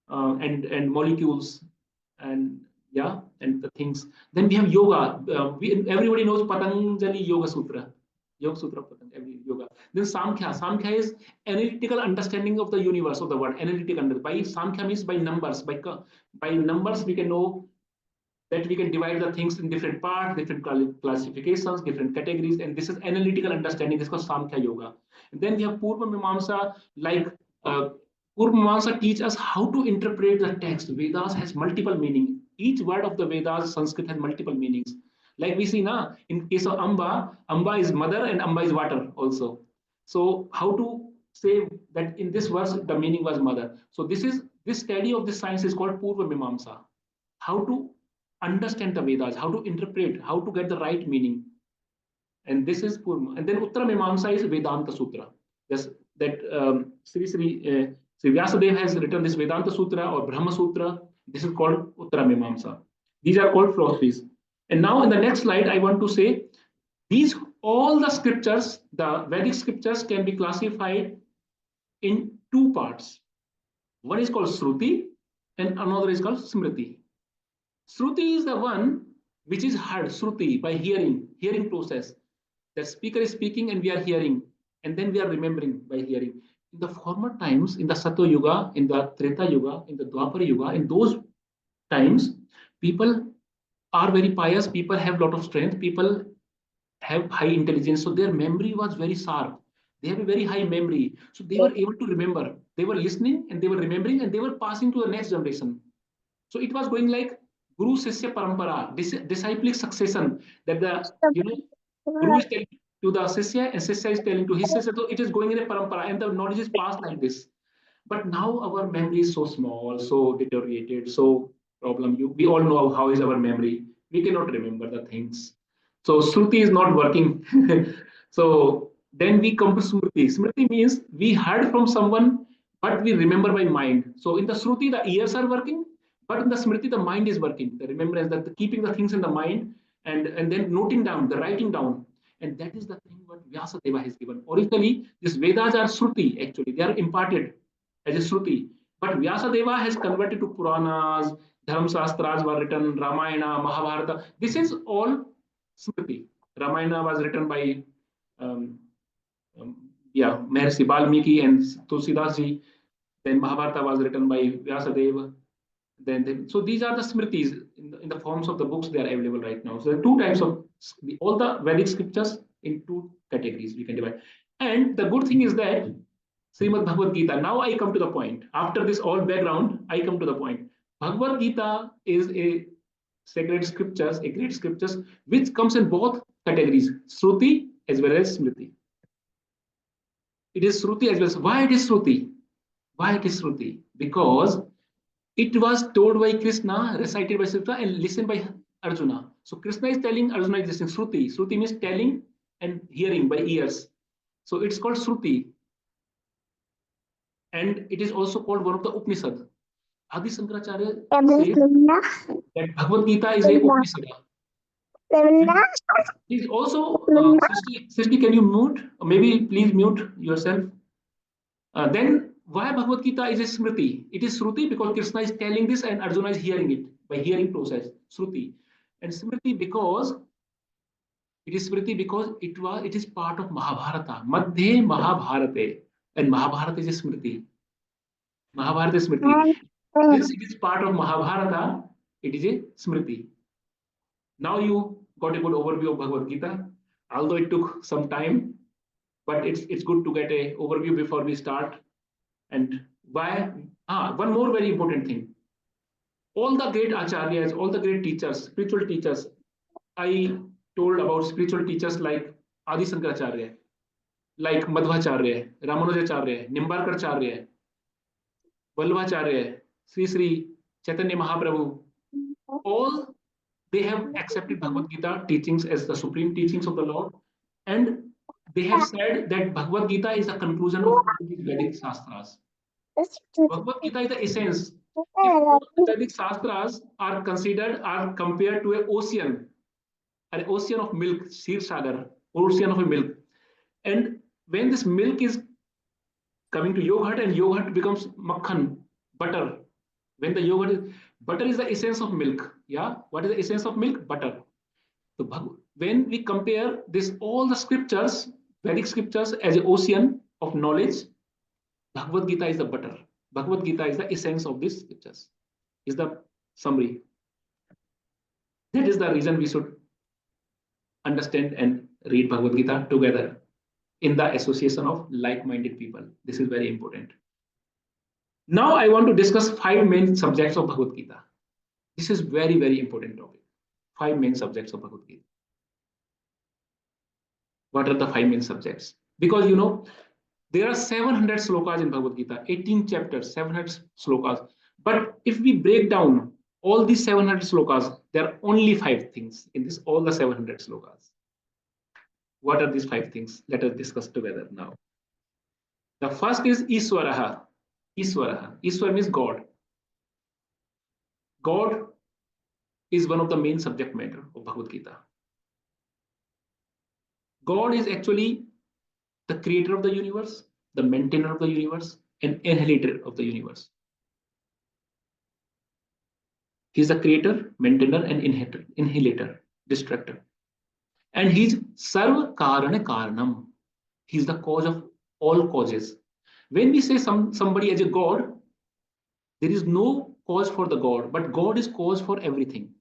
and molecules, and and the things. Then we have yoga. Everybody knows Patanjali Yoga Sutra. Yoga Sutra, every yoga. Then Samkhya. Samkhya is analytical understanding of the universe, of the world. Analytical by Samkhya means by numbers. By numbers we can know that we can divide the things in different parts, different classifications, different categories, and this is analytical understanding. This is called Samkhya Yoga. And then we have Purva Mimamsa, like Purva Mimamsa teach us how to interpret the text. Vedas has multiple meaning. Each word of the Vedas, Sanskrit, has multiple meanings. Like we see now, in case of Amba, Amba is mother and Amba is water also. So how to say that in this verse the meaning was mother? So this study of this science is called Purva Mimamsa. How to understand the Vedas, how to interpret, how to get the right meaning. And this is Purva. And then Uttara Mimamsa is Vedanta Sutra. Sri Vyasadeva has written this Vedanta Sutra or Brahma Sutra. This is called Uttara Mimamsa. These are called philosophies. And now in the next slide, I want to say all the scriptures, the Vedic scriptures, can be classified in 2 parts. One is called Shruti and another is called Smriti. Shruti is the one which is heard, Shruti, by hearing process. The speaker is speaking and we are hearing, and then we are remembering by hearing. In the former times, in the Satya Yuga, in the Treta Yuga, in the Dwapara Yuga, in those times, people are very pious, people have a lot of strength, people have high intelligence, so their memory was very sharp. They have a very high memory, so they were able to remember. They were listening and they were remembering and they were passing to the next generation. So it was going like Guru Sisya Parampara, disciplic succession, that the Guru is telling to the Sisya and Sisya is telling to his Sisya. So it is going in a parampara and the knowledge is passed like this. But now our memory is so small, so deteriorated, so problem. We all know how is our memory. We cannot remember the things. So Shruti is not working. So Then we come to Smriti. Smriti means we heard from someone, but we remember by mind. So in the Shruti, the ears are working, but in the Smriti, the mind is working. The remembrance, that keeping the things in the mind and then noting down, the writing down. And that is the thing what Vyasa Deva has given. Originally, these Vedas are Shruti, actually. They are imparted as a Shruti. But Vyasa Deva has converted to Puranas, Dharma Sastras were written, Ramayana, Mahabharata. This is all Smriti. Ramayana was written by um, yeah, Maharishi Balmiki and Tulsidas ji. Then Mahabharata was written by Vyasadeva. So these are the Smritis in the forms of the books they are available right now. So there are two types of all the Vedic scriptures in two categories we can divide. And the good thing is that Srimad Bhagavad Gita. Now I come to the point. After this all background, I come to the point. Bhagavad Gita is a sacred scriptures, a great scriptures, which comes in both categories, Shruti as well as Smriti. It is Shruti as well. Why it is Shruti? Why it is Shruti? Because it was told by Krishna, recited by Sastra, and listened by Arjuna. So Krishna is telling, Arjuna is listening. Shruti. Shruti means telling and hearing by ears. So it's called Shruti. And it is also called one of the Upanishad. Adi Shankaracharya says that Bhagavad Gita is a Upanishad. Please also, Srishti, can you mute? Or maybe please mute yourself. Then why Bhagavad Gita is a Smriti? It is Shruti because Krishna is telling this and Arjuna is hearing it by hearing process, Shruti. And Smriti because it is Smriti because it is part of Mahabharata. Madhye Mahabharate. And Mahabharata is a Smriti. Mahabharata is Smriti. Since it is part of Mahabharata, it is a Smriti. Now you got a good overview of Bhagavad Gita, although it took some time, but it's good to get a overview before we start. And why? One more very important thing. All the great acharyas, all the great teachers, spiritual teachers, I told about spiritual teachers like Adi Shankaracharya, like Madhvacharya, Ramanujacharya, Nimbarkaracharya, Vallabhacharya, Sri Chaitanya Mahaprabhu. All they have accepted Bhagavad Gita teachings as the supreme teachings of the Lord, and they have said that Bhagavad Gita is the conclusion of all these Vedic Sastras. Bhagavad Gita is the essence. If all the Vedic Sastras are considered, are compared to an ocean of milk, Shir Sagar, ocean of a milk. And when this milk is coming to yogurt and yogurt becomes makhan, butter. When the butter is the essence of milk. Yeah, what is the essence of milk? Butter. So when we compare this, all the scriptures, Vedic scriptures as an ocean of knowledge, Bhagavad Gita is the butter. Bhagavad Gita is the essence of these scriptures. Is the summary. That is the reason we should understand and read Bhagavad Gita together in the association of like-minded people. This is very important. Now I want to discuss 5 main subjects of Bhagavad Gita. This is very, very important topic. 5 main subjects of Bhagavad Gita. What are the 5 main subjects? Because you know, there are 700 slokas in Bhagavad Gita, 18 chapters, 700 slokas. But if we break down all these 700 slokas, there are only 5 things in this, all the 700 slokas. What are these 5 things? Let us discuss together now. The first is Iswaraha. Iswaraha. Iswar means God. God is one of the main subject matter of Bhagavad Gita. God is actually the creator of the universe, the maintainer of the universe, and inhalator of the universe. He is the creator, maintainer, and inhalator, destructor. And he's Sarva Karana Karanam. He's the cause of all causes. When we say somebody as a God, there is no cause for the God, but God is cause for everything.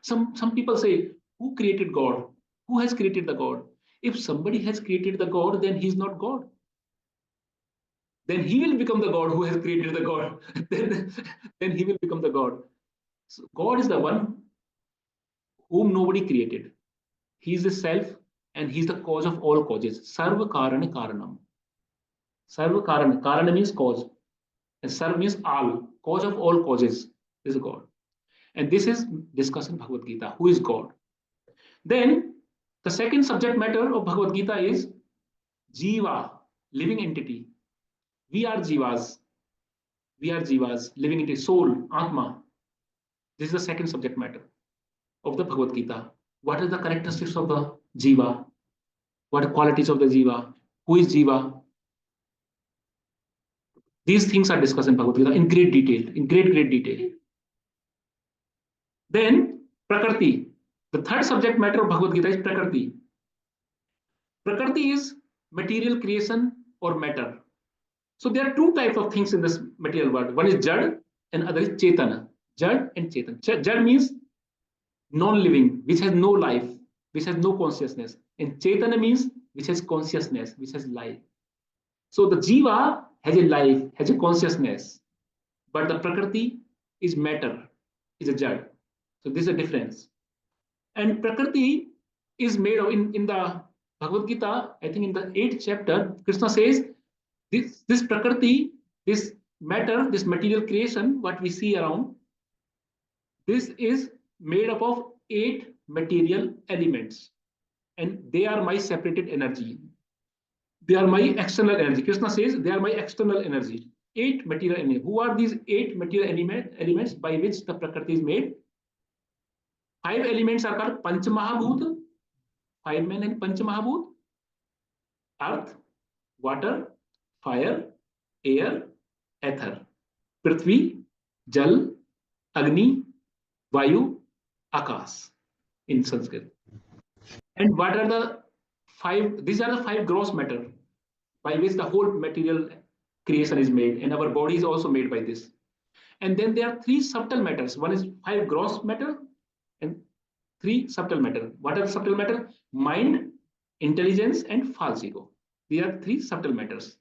Some people say, who created God? Who has created the God? If somebody has created the God, then he's not God. Then he will become the God who has created the God. then he will become the God. So God is the one whom nobody created. He is the self and he's the cause of all causes. Sarva Karana Karanam. Sarva Karana. Karana means cause. And Sarva means all. Cause of all causes is God. And this is discussed in Bhagavad Gita. Who is God? Then the second subject matter of Bhagavad Gita is Jiva, living entity. We are jivas. We are jivas, living entity, soul, atma. This is the second subject matter of the Bhagavad Gita. What are the characteristics of the jiva? What are qualities of the jiva? Who is jiva? These things are discussed in Bhagavad Gita in great detail, in great detail. Then Prakriti. The third subject matter of Bhagavad Gita is Prakriti. Prakriti is material creation or matter. So there are two types of things in this material world. One is Jad and other is Chetana. Jad and Chetan. Jad means non-living, which has no life, which has no consciousness. And Chetana means which has consciousness, which has life. So the Jiva has a life, has a consciousness, but the Prakriti is matter, is a Jad. So this is a difference. And Prakriti is made of, in the Bhagavad Gita, I think in the 8th chapter, Krishna says, this Prakriti, this matter, this material creation, what we see around, this is made up of 8 material elements. And they are my separated energy. They are my external energy. Krishna says they are my external energy. 8 material energy. Who are these 8 material elements by which the Prakriti is made? 5 elements are called Panchamahabhut. 5 men and Panchamahabhut. Earth, water, fire, air, ether. Prithvi, Jal, Agni, Vayu, Akas in Sanskrit. And what are the 5? These are the 5 gross matter by which the whole material creation is made, and our body is also made by this. And then there are 3 subtle matters. One is 5 gross matter and 3 subtle matter. What are the subtle matter? Mind, intelligence, and false ego. These are 3 subtle matters.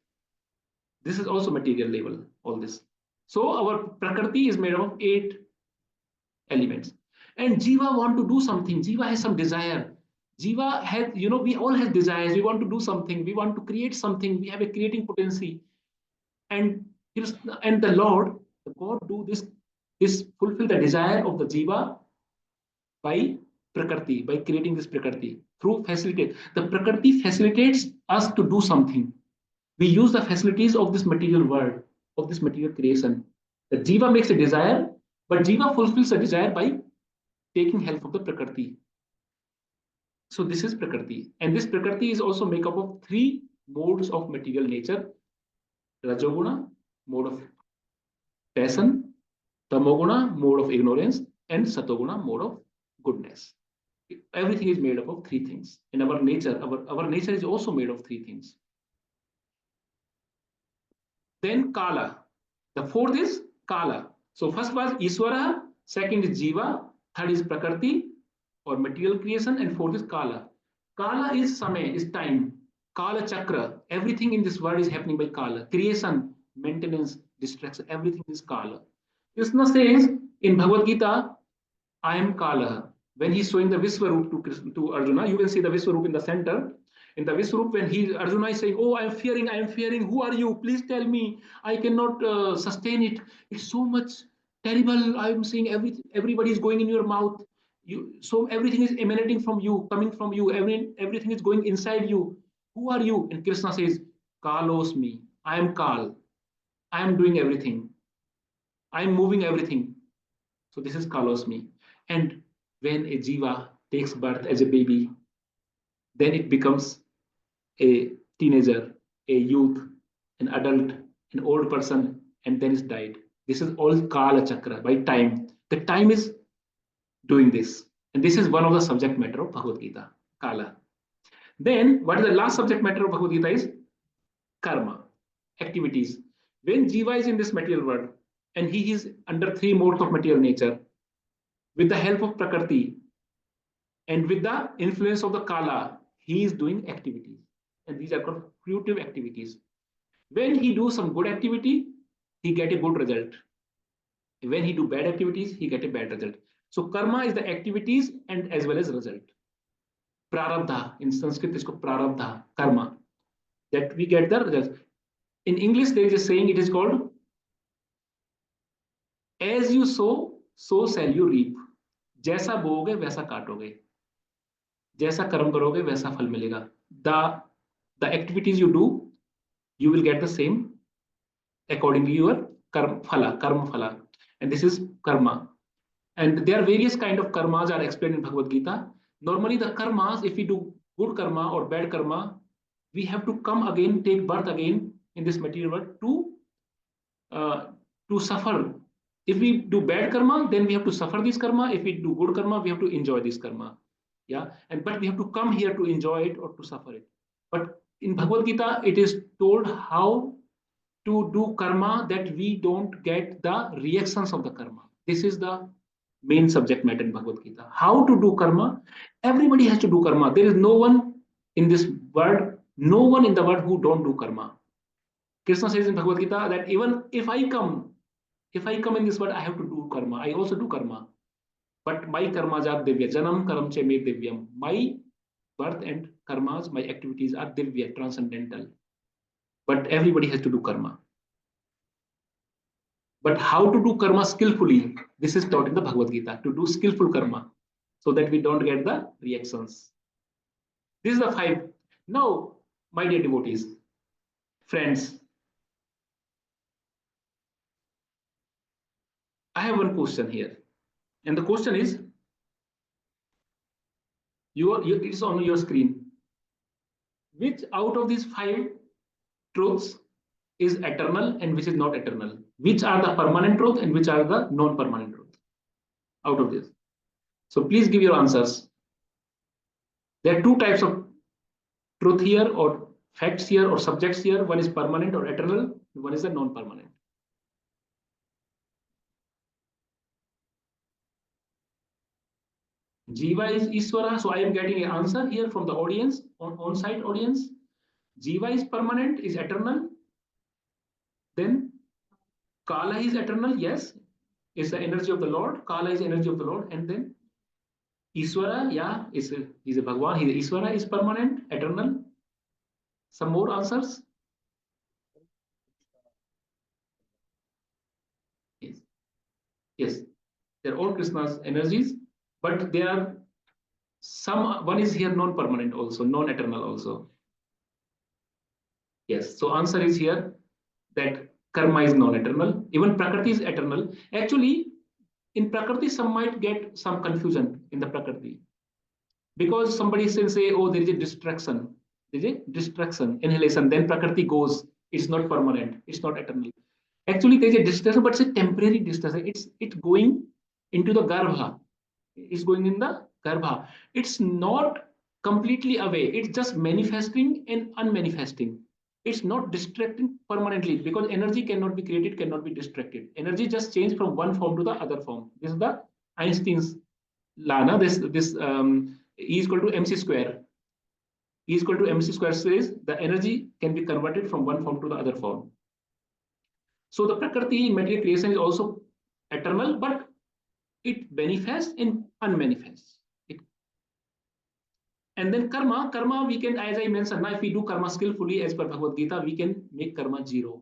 This is also material level, all this. So our Prakriti is made up of 8 elements. And Jiva want to do something. Jiva has some desire. Jiva has, we all have desires. We want to do something. We want to create something. We have a creating potency. And the Lord, the God, do this fulfill the desire of the Jiva by Prakriti, by creating this Prakriti through facilitate. The Prakriti facilitates us to do something. We use the facilities of this material world, of this material creation. The Jiva makes a desire, but Jiva fulfills the desire by taking help of the Prakriti. So this is Prakriti. And this Prakriti is also made up of 3 modes of material nature. Rajoguna, mode of passion. Tamoguna, mode of ignorance. And Satoguna, mode of goodness. Everything is made up of 3 things. In our nature, our nature is also made of 3 things. Then Kala. The 4th is Kala. So first was Iswara, second is Jiva, third is Prakriti or material creation, and 4th is Kala. Kala is Samay, is time. Kala Chakra. Everything in this world is happening by Kala. Creation, maintenance, destruction, everything is Kala. Krishna says in Bhagavad Gita, I am Kala. When he's showing the Viswarup to Arjuna, you can see the Viswarup in the center. In the Viswarup, when Arjuna is saying, oh, I am fearing, who are you? Please tell me. I cannot sustain it. It's so much terrible. I'm seeing everybody is going in your mouth. So everything is emanating from you, coming from you. Everything is going inside you. Who are you? And Krishna says, Kalos me. I am Kal. I am doing everything. I am moving everything. So this is Kalos me. And when a Jiva takes birth as a baby, then it becomes a teenager, a youth, an adult, an old person, and then is died. This is all Kala Chakra, by time. The time is doing this. And this is one of the subject matter of Bhagavad Gita, Kala. Then, what is the last subject matter of Bhagavad Gita is Karma, activities. When Jiva is in this material world, and he is under 3 modes of material nature, with the help of Prakriti, and with the influence of the Kala, he is doing activities. And these are called fruitive activities. When he do some good activity, he get a good result. When he do bad activities, he get a bad result. So karma is the activities and as well as result. Prarabdha, in Sanskrit is called prarabdha, karma. That we get the result. In English, there is a saying, it is called, as you sow, so shall you reap. जैसा बोओगे वैसा काटोगे, जैसा कर्म करोगे वैसा फल मिलेगा. The the activities you do, you will get the same according to your karma phala, and this is karma. And there are various kind of karmas are explained in Bhagavad Gita. Normally, the karmas, if we do good karma or bad karma, we have to come again, take birth again in this material world to suffer. If we do bad karma, then we have to suffer this karma. If we do good karma, we have to enjoy this karma. Yeah, and but we have to come here to enjoy it or to suffer it. But in Bhagavad Gita, it is told how to do karma that we don't get the reactions of the karma. This is the main subject matter in Bhagavad Gita. How to do karma? Everybody has to do karma. There is no one in this world, no one in the world who don't do karma. Krishna says in Bhagavad Gita that even if I come in this world, I have to do karma. I also do karma. But my karmas are divya. Janam karam che me divyam. My birth and karmas, my activities are divya, transcendental. But everybody has to do karma. But how to do karma skillfully? This is taught in the Bhagavad Gita, to do skillful karma so that we don't get the reactions. This is the 5. Now, my dear devotees, friends, I have one question here. And the question is, it is on your screen. Which out of these 5 truths is eternal and which is not eternal? Which are the permanent truth and which are the non-permanent truth out of this? So please give your answers. There are 2 types of truth here or facts here or subjects here. One is permanent or eternal, one is the non-permanent. Jiva is Ishvara, so I am getting an answer here from the audience, on-site audience. Jiva is permanent, is eternal. Then Kala is eternal, yes, is the energy of the Lord. Kala is energy of the Lord. And then Ishvara, yeah, he's a Bhagwan. Ishvara is permanent, eternal. Some more answers? Yes. Yes. They're all Krishna's energies, but there are one is here non-permanent also, non-eternal also. Yes. So answer is here that karma is non-eternal. Even Prakriti is eternal. Actually, in Prakriti, some might get some confusion in the Prakriti. Because somebody can say, oh, there is a distraction. There is a distraction, inhalation, then Prakriti goes. It's not permanent. It's not eternal. Actually, there is a distraction, but it's a temporary distraction. It's going into the Garbha. It's going in the Garbha. It's not completely away. It's just manifesting and unmanifesting. It's not distracting permanently because energy cannot be created, cannot be distracted. Energy just changes from one form to the other form. This is the Einstein's law. This E is equal to mc square. E is equal to mc square says the energy can be converted from one form to the other form. So the Prakriti in material creation is also eternal, but it manifests and unmanifests. And then karma we can, as I mentioned, now if we do karma skillfully as per Bhagavad Gita, we can make karma 0.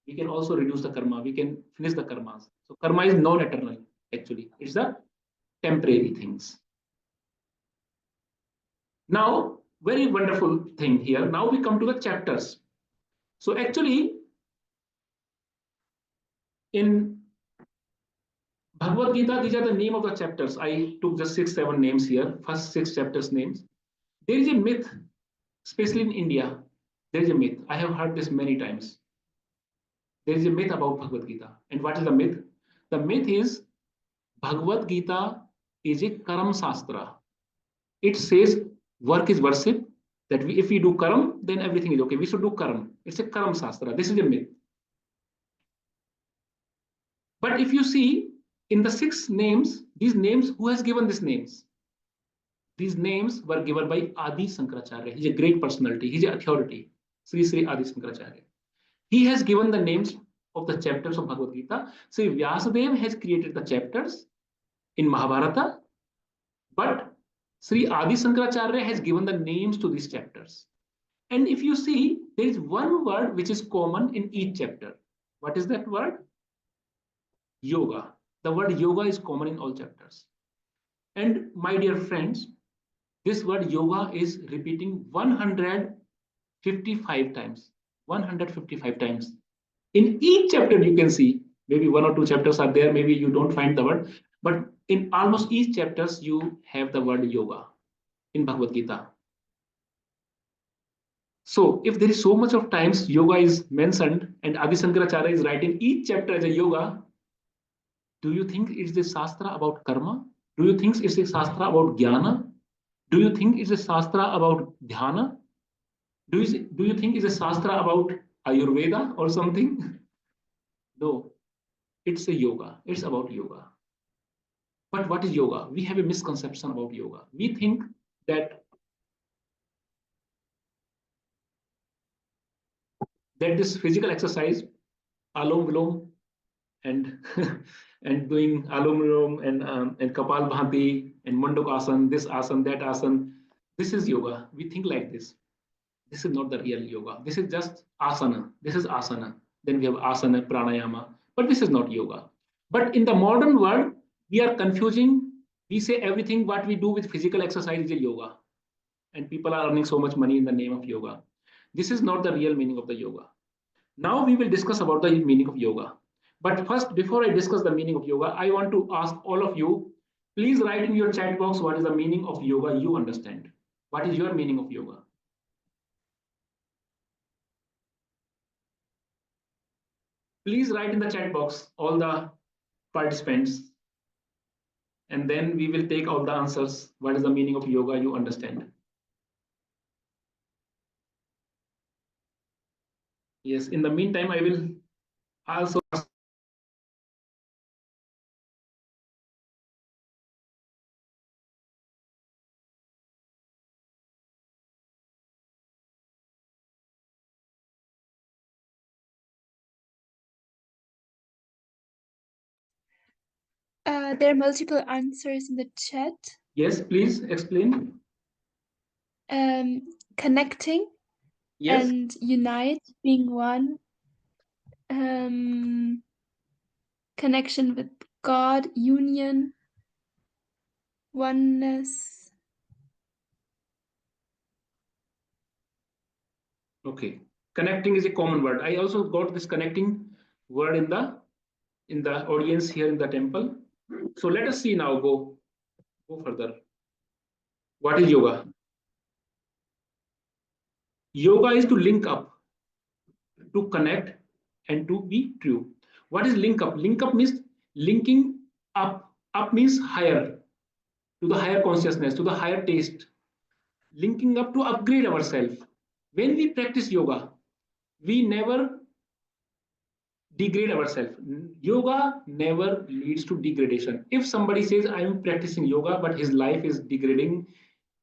We can also reduce the karma. We can finish the karmas. So karma is non-eternal actually. It's the temporary things. Now, very wonderful thing here. Now we come to the chapters. So actually, in Bhagavad Gita, these are the name of the chapters. I took just 6-7 names here. First 6 chapters names. There is a myth, especially in India. There is a myth. I have heard this many times. There is a myth about Bhagavad Gita. And what is the myth? The myth is Bhagavad Gita is a Karam Sastra. It says work is worship. That if we do Karam, then everything is okay. We should do Karam. It's a Karam Sastra. This is a myth. But if you see in the 6 names, these names, who has given these names? These names were given by Adi Shankaracharya. He's a great personality. He's an authority. Sri Adi Shankaracharya. He has given the names of the chapters of Bhagavad Gita. Sri Vyasadeva has created the chapters in Mahabharata, but Sri Adi Shankaracharya has given the names to these chapters. And if you see, there is one word which is common in each chapter. What is that word? Yoga. The word yoga is common in all chapters. And my dear friends, this word yoga is repeating 100 55 times, 155 times. In each chapter, you can see maybe 1 or 2 chapters are there, maybe you don't find the word, but in almost each chapters, you have the word yoga in Bhagavad Gita. So if there is so much of times yoga is mentioned and Adi Shankaracharya is writing each chapter as a yoga, do you think it's a Sastra about karma? Do you think it's a Sastra about jnana? Do you think it's a Sastra about dhyana? Do you think it's a Sastra about Ayurveda or something? No, it's a yoga. It's about yoga. But what is yoga? We have a misconception about yoga. We think that this physical exercise, alom vilom, and and doing alom vilom and kapal bhanti and mandukasana, this asana, that asana, this is yoga. We think like this. This is not the real yoga. This is just asana. This is asana. Then we have asana, pranayama. But this is not yoga. But in the modern world, we are confusing. We say everything what we do with physical exercise is a yoga. And people are earning so much money in the name of yoga. This is not the real meaning of the yoga. Now we will discuss about the meaning of yoga. But first, before I discuss the meaning of yoga, I want to ask all of you, please write in your chat box what is the meaning of yoga you understand. What is your meaning of yoga? Please write in the chat box, all the participants, and then we will take all the answers. What is the meaning of yoga you understand? Yes, in the meantime, I will also ask. There are multiple answers in the chat. Yes, please explain. Connecting Yes. and unite, being one. Connection with God, union, oneness. Okay. Connecting is a common word. I also got this connecting word in the audience here in the temple. So let us see now. Go further. What is yoga? Yoga is to link up, to connect, and to be true. What is link up? Link up means linking up. Up means higher, to the higher consciousness, to the higher taste. Linking up to upgrade ourselves. When we practice yoga, we never degrade ourselves. Yoga never leads to degradation. If somebody says, I am practicing yoga, but his life is degrading,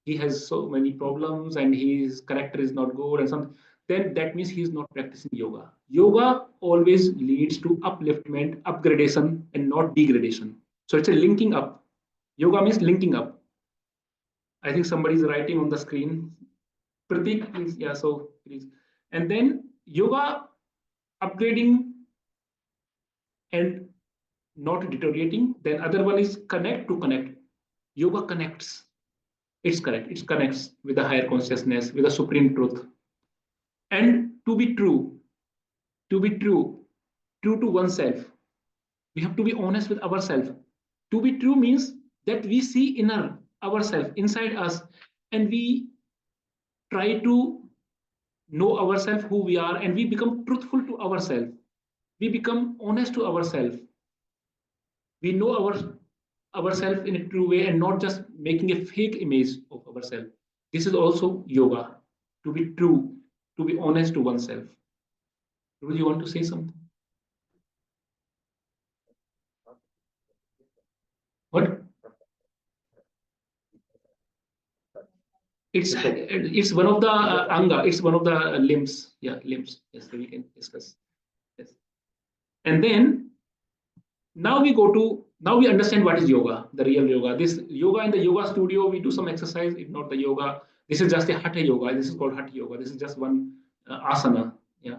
he has so many problems and his character is not good and something, then that means he is not practicing yoga. Yoga always leads to upliftment, upgradation, and not degradation. So it's a linking up. Yoga means linking up. I think somebody is writing on the screen. Pratik, please. Yeah, so please. And then yoga upgrading and not deteriorating. Then other one is connect to connect. Yoga connects. It's correct. It connects with the higher consciousness, with the supreme truth. And to be true, true to oneself. We have to be honest with ourselves. To be true means that we see inner ourselves, inside us, and we try to know ourselves who we are, and we become truthful to ourselves. We become honest to ourselves. We know ourselves in a true way and not just making a fake image of ourselves. This is also yoga, to be true, to be honest to oneself. Do you want to say something? What? It's one of the anga. It's one of the limbs. Yeah, limbs. Yes, so we can discuss. Yes, and then now we understand what is yoga, the real yoga. This yoga in the yoga studio, we do some exercise. If not the yoga, this is just a hatha yoga. This is called hatha yoga. This is just one asana. Yeah,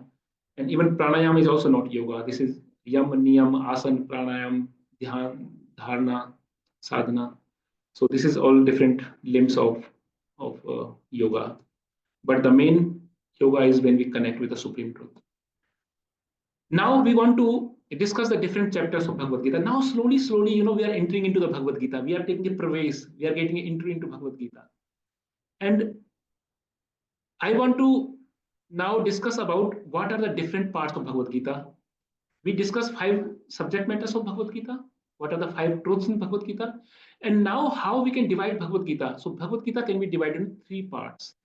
and even pranayama is also not yoga. This is yam, niyam, asana, pranayam, dhyan, dharana, sadhana. So this is all different limbs of yoga. But the main Yoga is when we connect with the Supreme Truth. Now we want to discuss the different chapters of Bhagavad Gita. Now slowly, we are entering into the Bhagavad Gita. We are taking a pravesh. We are getting an entry into Bhagavad Gita. And I want to now discuss about what are the different parts of Bhagavad Gita. We discussed 5 subject matters of Bhagavad Gita. What are the 5 truths in Bhagavad Gita? And now how we can divide Bhagavad Gita. So Bhagavad Gita can be divided in 3 parts.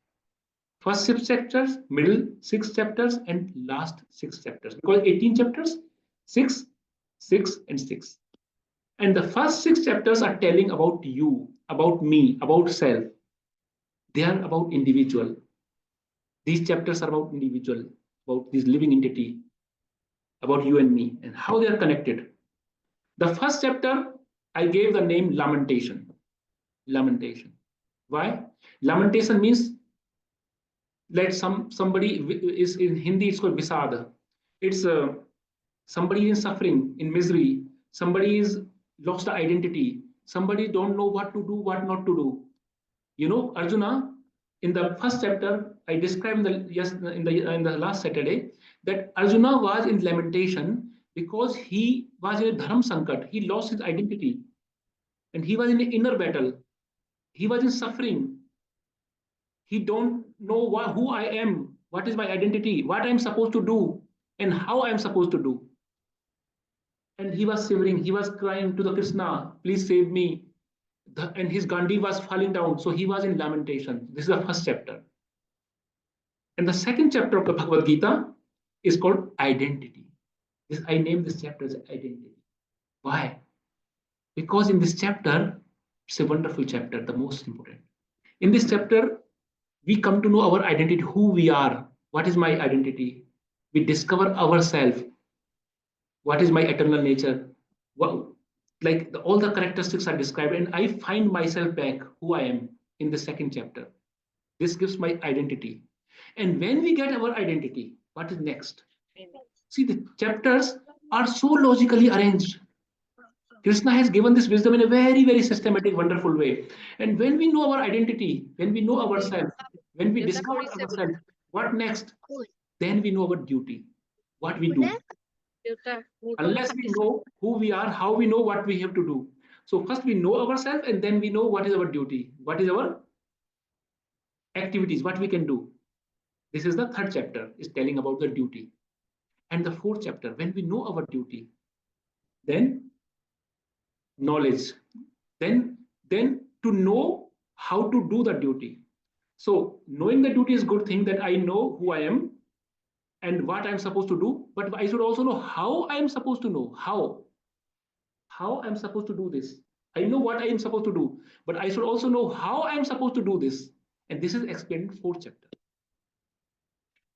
First 6 chapters, middle 6 chapters, and last 6 chapters. Because 18 chapters, 6, 6, and 6. And the first 6 chapters are telling about you, about me, about self. They are about individual. These chapters are about individual, about this living entity, about you and me, and how they are connected. The first chapter, I gave the name Lamentation. Lamentation. Why? Lamentation means, let somebody is in Hindi, it's called Visada. It's somebody in suffering, in misery. Somebody is lost the identity. Somebody don't know what to do, what not to do. You know, Arjuna, in the first chapter, I described in the last Saturday that Arjuna was in lamentation because he was in a dharam sankat. He lost his identity, and he was in an inner battle. He was in suffering. He don't know who I am, what is my identity, what I'm supposed to do, and how I'm supposed to do. And he was shivering. He was crying to the Krishna, please save me. And his Gandhi was falling down. So he was in lamentation. This is the first chapter. And the second chapter of the Bhagavad Gita is called Identity. I named this chapter as Identity. Why? Because in this chapter, it's a wonderful chapter, the most important. In this chapter, we come to know our identity, who we are. What is my identity? We discover ourselves. What is my eternal nature? All the characteristics are described, and I find myself back, who I am, in the second chapter. This gives my identity. And when we get our identity, what is next? See, the chapters are so logically arranged. Krishna has given this wisdom in a very, very systematic, wonderful way. And when we know our identity, when we know ourselves, when we discover ourselves, what next? Then we know our duty, what we do. Unless we know who we are, how we know what we have to do. So first we know ourselves, and then we know what is our duty, what is our activities, what we can do. This is the third chapter, is telling about the duty. And the fourth chapter, when we know our duty, then knowledge, then to know how to do the duty. So knowing the duty is a good thing, that I know who I am and what I'm supposed to do, but I should also know how I'm supposed to know, how I'm supposed to do this. I know what I am supposed to do, but I should also know how I'm supposed to do this. And this is explained in fourth chapter.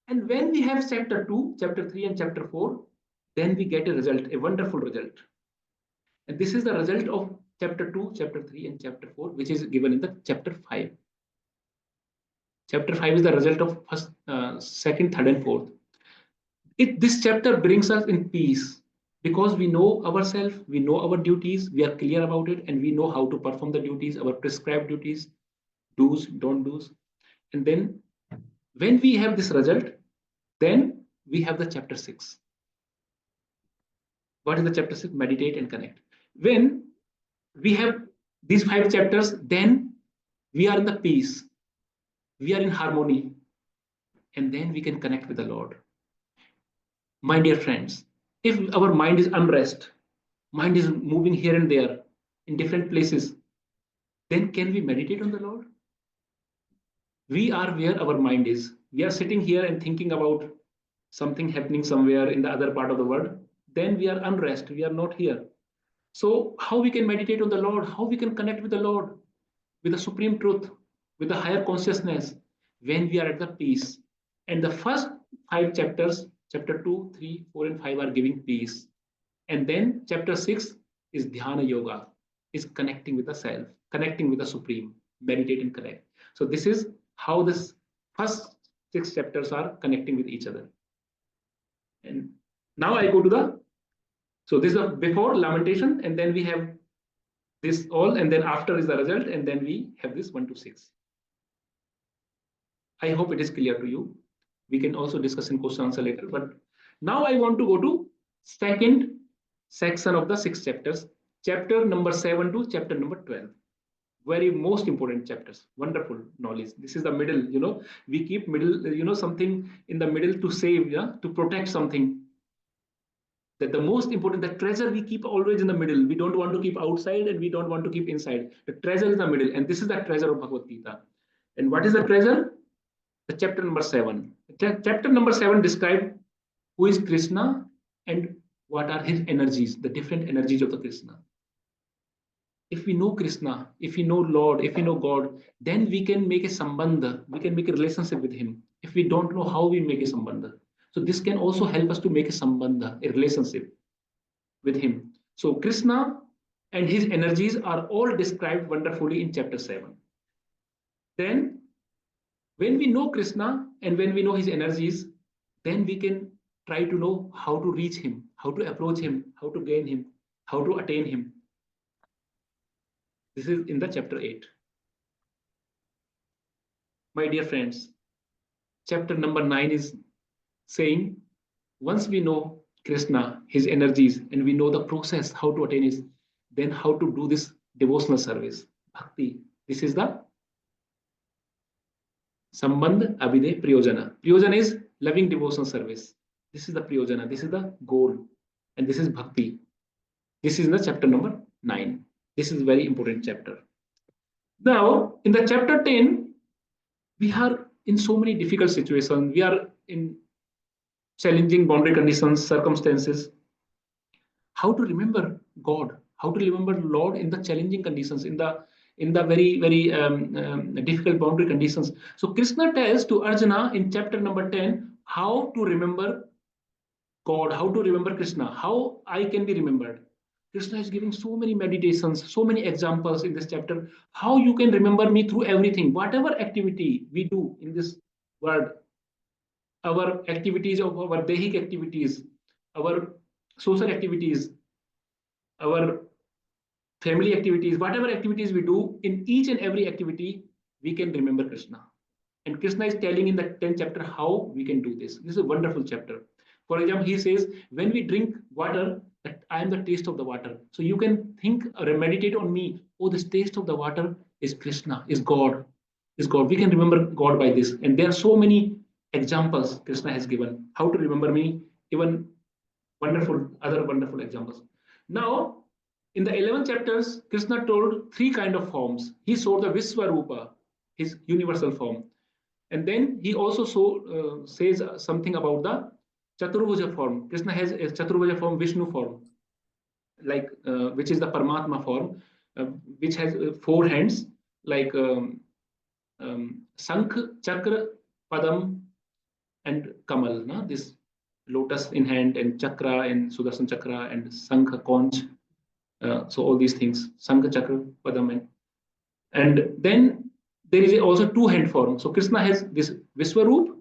And when we have chapter 2, chapter 3, and chapter 4, then we get a result, a wonderful result. And this is the result of chapter 2, chapter 3, and chapter 4, which is given in the chapter 5. Chapter 5 is the result of first, second, third, and fourth. This chapter brings us in peace, because we know ourselves, we know our duties, we are clear about it, and we know how to perform the duties, our prescribed duties, do's, don't do's. And then when we have this result, then we have the chapter 6. What is the chapter 6? Meditate and connect. When we have these 5 chapters, then we are in the peace, we are in harmony, and then we can connect with the Lord. My dear friends, if our mind is unrest, mind is moving here and there in different places, then can we meditate on the Lord? We are where our mind is. We are sitting here and thinking about something happening somewhere in the other part of the world. Then we are unrest. We are not here. So how we can meditate on the Lord? How we can connect with the Lord, with the supreme truth, with the higher consciousness, when we are at the peace? And the first 5 chapters, chapter 2, 3, 4, and 5, are giving peace. And then chapter 6 is Dhyana Yoga, is connecting with the self, connecting with the supreme, meditate and connect. So this is how this first 6 chapters are connecting with each other. And now I go to the, so this is before lamentation, and then we have this all, and then after is the result, and then we have this 1 to 6. I hope it is clear to you. We can also discuss in question answer later. But now I want to go to second section of the 6 chapters, chapter number 7 to chapter number 12. Very most important chapters. Wonderful knowledge. This is the middle. We keep middle. Something in the middle to save, to protect something. That the most important, the treasure we keep always in the middle. We don't want to keep outside and we don't want to keep inside. The treasure is the middle, and this is the treasure of Bhagavad Gita. And what is the treasure? The chapter number 7. Chapter number 7 describes who is Krishna and what are his energies, the different energies of the Krishna. If we know Krishna, if we know Lord, if we know God, then we can make a sambandha, we can make a relationship with him. If we don't know how we make a sambandha. So this can also help us to make a sambandha, a relationship with him. So Krishna and his energies are all described wonderfully in chapter 7. Then when we know Krishna and when we know his energies, then we can try to know how to reach him, how to approach him, how to gain him, how to attain him. This is in the chapter 8. My dear friends, chapter number 9 is saying, once we know Krishna, his energies, and we know the process, how to attain it, then how to do this devotional service, bhakti. This is the Sambandh Abhide Priyojana. Priyojana is loving devotional service. This is the Priyojana. This is the goal. And this is bhakti. This is the chapter number 9. This is a very important chapter. Now, in the chapter 10, we are in so many difficult situations. We are in challenging boundary conditions, circumstances. How to remember God? How to remember Lord in the challenging conditions, in the very, very difficult boundary conditions. So Krishna tells to Arjuna in chapter number 10 how to remember God, how to remember Krishna, how I can be remembered. Krishna is giving so many meditations, so many examples in this chapter, how you can remember me through everything, whatever activity we do in this world, our activities of our Dehic activities, our social activities, our family activities, whatever activities we do, in each and every activity, we can remember Krishna. And Krishna is telling in the 10th chapter how we can do this. This is a wonderful chapter. For example, he says, when we drink water, that I am the taste of the water. So you can think or meditate on me. Oh, this taste of the water is Krishna, is God, is God. We can remember God by this. And there are so many examples Krishna has given. How to remember me, even other wonderful examples. Now, in the 11 chapters, Krishna told 3 kind of forms. He showed the Viswarupa, his universal form. And then he also says something about the Chaturbuja form. Krishna has a Chaturbuja form, Vishnu form, like which is the Paramatma form, which has 4 hands, like Sankh, Chakra, Padam, and Kamal. Na? This lotus in hand, and Chakra, and Sudarshan Chakra, and Sankh, conch. So all these things, Sankh, Chakra, Padam, and then there is also 2-hand form. So Krishna has this Viswarup,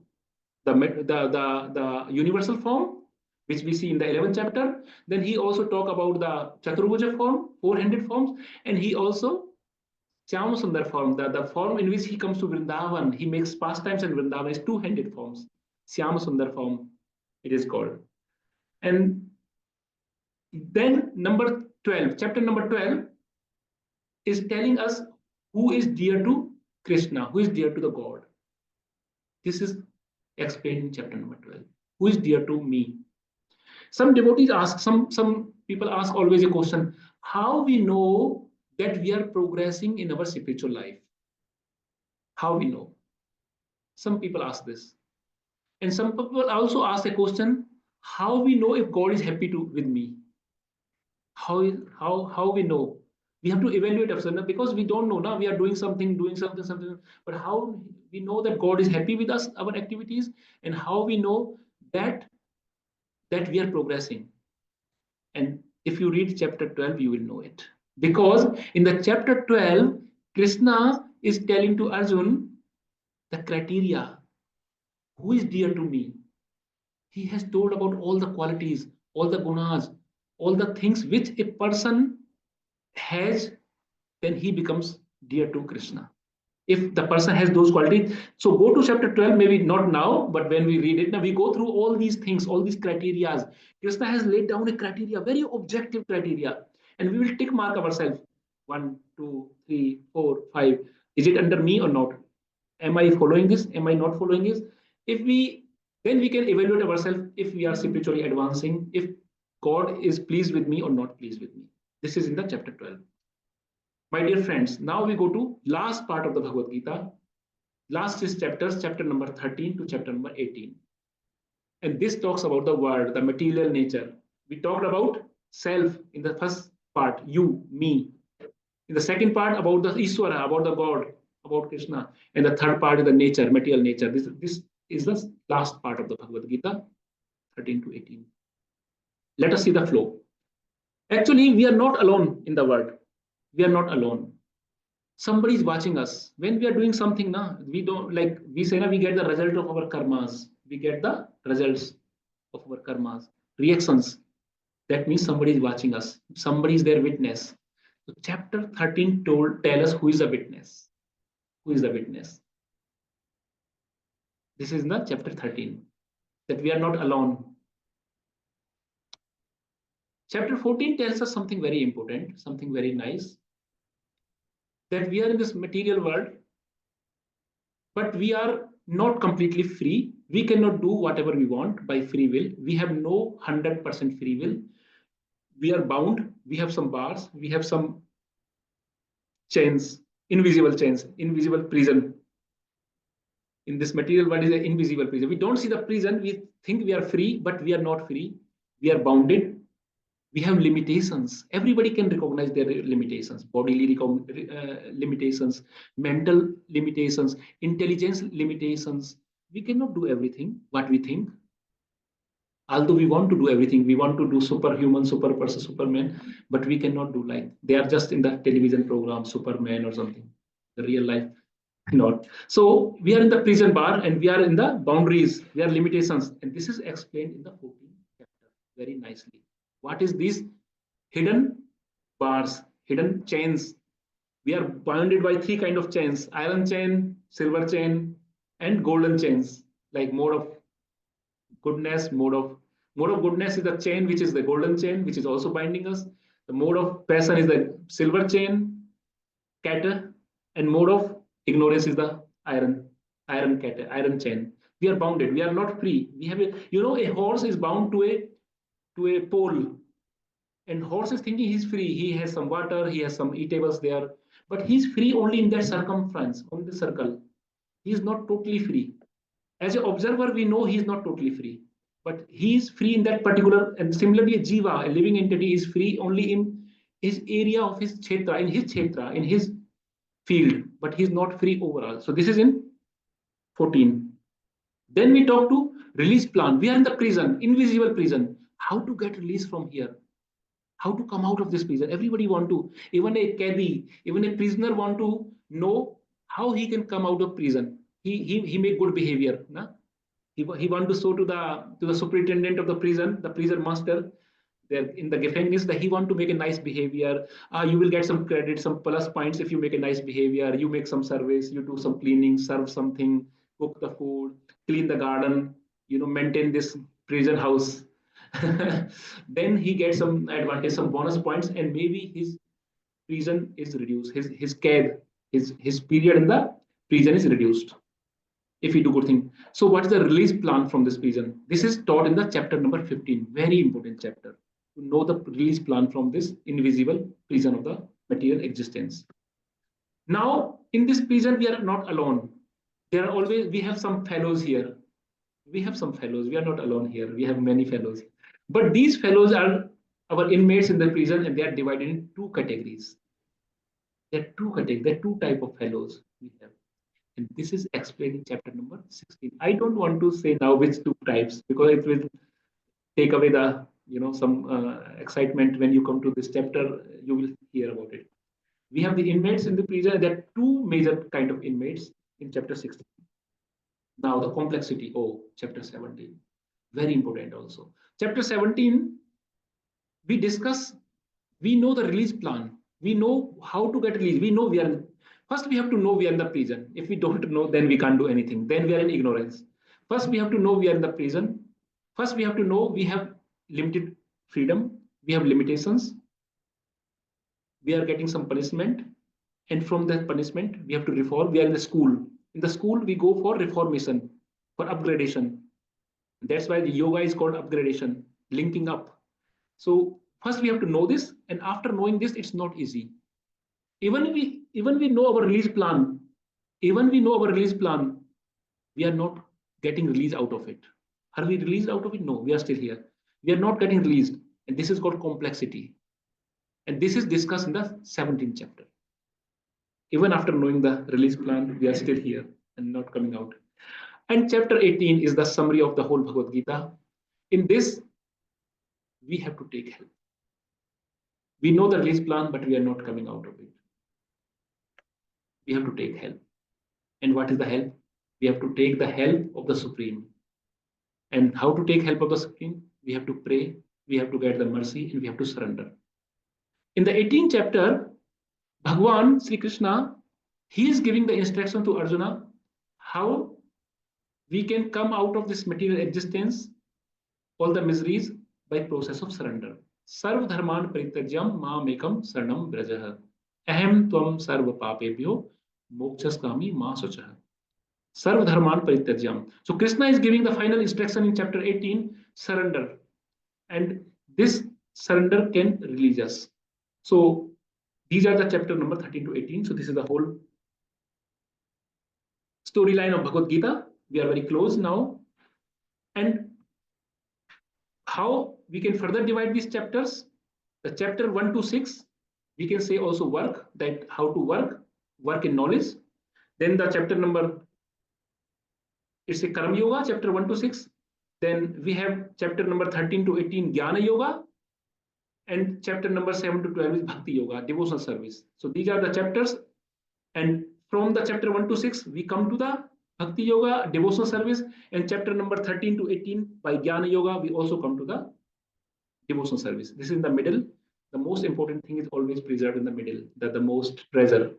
the universal form, which we see in the 11th chapter. Then he also talk about the Chaturbuja form, 4-handed forms, and he also Syama Sundar form, the form in which he comes to Vrindavan. He makes pastimes in Vrindavan is 2-handed forms. Syama Sundar form, it is called. And then number 12, chapter number 12 is telling us who is dear to Krishna, who is dear to the God. This is explained in chapter number 12. Who is dear to me? Some devotees ask, some people ask always a question, how we know that we are progressing in our spiritual life? How we know? Some people ask this. And some people also ask a question, how we know if God is happy with me? How we know? We have to evaluate ourselves because we don't know now. We are doing something, but how we know that God is happy with us, our activities, and how we know that we are progressing? And if you read chapter 12, you will know it. Because in the chapter 12, Krishna is telling to Arjun the criteria. Who is dear to me? He has told about all the qualities, all the gunas, all the things which a person has, then he becomes dear to Krishna. If the person has those qualities, so go to chapter 12, maybe not now, but when we read it, now we go through all these things, all these criteria. Krishna has laid down a criteria, very objective criteria, and we will tick mark ourselves. 1, 2, 3, 4, 5. Is it under me or not? Am I following this? Am I not following this? If we, then we can evaluate ourselves if we are spiritually advancing, if God is pleased with me or not pleased with me. This is in the chapter 12. My dear friends, now we go to last part of the Bhagavad Gita. Last is chapters, chapter number 13 to chapter number 18. And this talks about the world, the material nature. We talked about self in the first part, you, me. In the second part, about the Ishvara, about the God, about Krishna. And the third part is the nature, material nature. This is the last part of the Bhagavad Gita, 13 to 18. Let us see the flow. Actually, we are not alone in the world. We are not alone. Somebody is watching us. When we are doing something, we don't, like we say, we get the result of our karmas. We get the results of our karmas, reactions. That means somebody is watching us. Somebody is their witness. So chapter 13 tell us who is the witness. Who is the witness? This is the chapter 13, that we are not alone. Chapter 14 tells us something very important, something very nice, that we are in this material world, but we are not completely free. We cannot do whatever we want by free will. We have no 100% free will. We are bound. We have some bars. We have some chains, invisible prison. In this material world is an invisible prison. We don't see the prison. We think we are free, but we are not free. We are bounded. We have limitations. Everybody can recognize their limitations, bodily limitations, mental limitations, intelligence limitations. We cannot do everything what we think. Although we want to do everything, we want to do superhuman, super person, superman, but we cannot do like they are just in the television program, Superman or something. The real life, not. So we are in the prison bar and we are in the boundaries, we are limitations, and this is explained in the 14th chapter very nicely. What is these hidden bars, hidden chains? We are bounded by three kind of chains: iron chain, silver chain, and golden chains. Like mode of goodness, mode of goodness is the chain which is the golden chain, which is also binding us. The mode of passion is the silver chain, kata, and mode of ignorance is the iron kata, iron chain. We are bounded. We are not free. We have a horse is bound to a pole, and horse is thinking he's free. He has some water, he has some eatables there, but he's free only in that circumference, on the circle. He is not totally free. As an observer, we know he is not totally free, but he is free in that particular. And similarly, a jiva, a living entity, is free only in his area of his kshetra, in his field, but he is not free overall. So this is in 14. Then we talk to release plan. We are in the prison, invisible prison. How to get released from here? How to come out of this prison? Everybody want to, even a kadi, even a prisoner want to know how he can come out of prison. He make good behavior. Na? He want to show to the superintendent of the prison master, there in the gefängnis, that he want to make a nice behavior. You will get some credit, some plus points if you make a nice behavior. You make some service, you do some cleaning, serve something, cook the food, clean the garden, maintain this prison house. Then he gets some advantage, some bonus points, and maybe his prison is reduced. His care, his period in the prison is reduced if he do good thing. So what is the release plan from this prison? This is taught in the chapter number 15. Very important chapter to know the release plan from this invisible prison of the material existence. Now in this prison we are not alone. There are always, we have some fellows here. We have some fellows. We are not alone here. We have many fellows. But these fellows are our inmates in the prison, and they are divided in two categories. There are two categories. There are two types of fellows we have. And this is explained in chapter number 16. I don't want to say now which two types, because it will take away the some excitement. When you come to this chapter, you will hear about it. We have the inmates in the prison. There are two major kind of inmates in chapter 16. Now the complexity. Chapter 17. Very important also. Chapter 17, we know the release plan. We know how to get released. We know First, we have to know we are in the prison. If we don't know, then we can't do anything. Then we are in ignorance. First, we have to know we are in the prison. First, we have to know we have limited freedom. We have limitations. We are getting some punishment. And from that punishment, we have to reform. We are in the school. In the school, we go for reformation, for upgradation. That's why the yoga is called upgradation, linking up. So first we have to know this, and after knowing this, it's not easy. Even we know our release plan. Even we know our release plan, we are not getting released out of it. Are we released out of it? No, we are still here. We are not getting released, and this is called complexity. And this is discussed in the 17th chapter. Even after knowing the release plan, we are still here and not coming out. And chapter 18 is the summary of the whole Bhagavad Gita. In this, we have to take help. We know the release plan, but we are not coming out of it. We have to take help. And what is the help? We have to take the help of the Supreme. And how to take help of the Supreme? We have to pray, we have to get the mercy, and we have to surrender. In the 18th chapter, Bhagwan, Sri Krishna, he is giving the instruction to Arjuna how we can come out of this material existence, all the miseries, by process of surrender. Sarv dharman parityajyam mam ekam saranam brajah. Ahem tvam sarva papebhyo mokshaskammi ma sochah. Sarv dharman parityajyam. So Krishna is giving the final instruction in chapter 18, surrender. And this surrender can release us. So these are the chapter number 13 to 18. So this is the whole storyline of Bhagavad Gita. We are very close now. And how we can further divide these chapters? The chapter 1 to 6, we can say also work, that how to work in knowledge. Then the chapter number, it's a Karma Yoga, chapter 1 to 6. Then we have chapter number 13 to 18, Jnana Yoga. And chapter number 7 to 12 is Bhakti Yoga, devotional service. So these are the chapters. And from the chapter 1 to 6, we come to the Bhakti Yoga, devotional service. And chapter number 13 to 18, by Jnana Yoga, we also come to the devotional service. This is in the middle. The most important thing is always preserved in the middle, that the most treasure.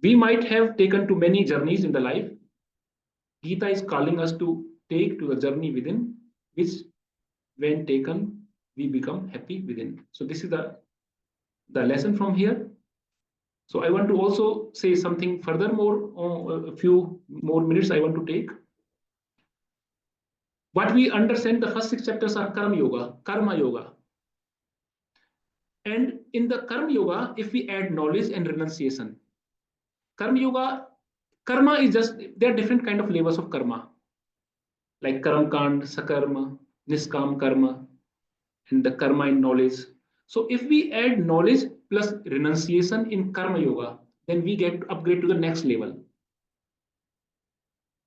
We might have taken to many journeys in the life. Gita is calling us to take to the journey within, which when taken, we become happy within. So this is the lesson from here. So I want to also say something furthermore, a few more minutes I want to take. What we understand, the first 6 chapters are Karma Yoga. And in the Karma Yoga, if we add knowledge and renunciation, Karma Yoga, karma is just, there are different kind of levels of karma, like Karam Kand, Sakarma, Niskam Karma, and the karma in knowledge. So if we add knowledge plus renunciation in Karma Yoga, then we get to upgrade to the next level.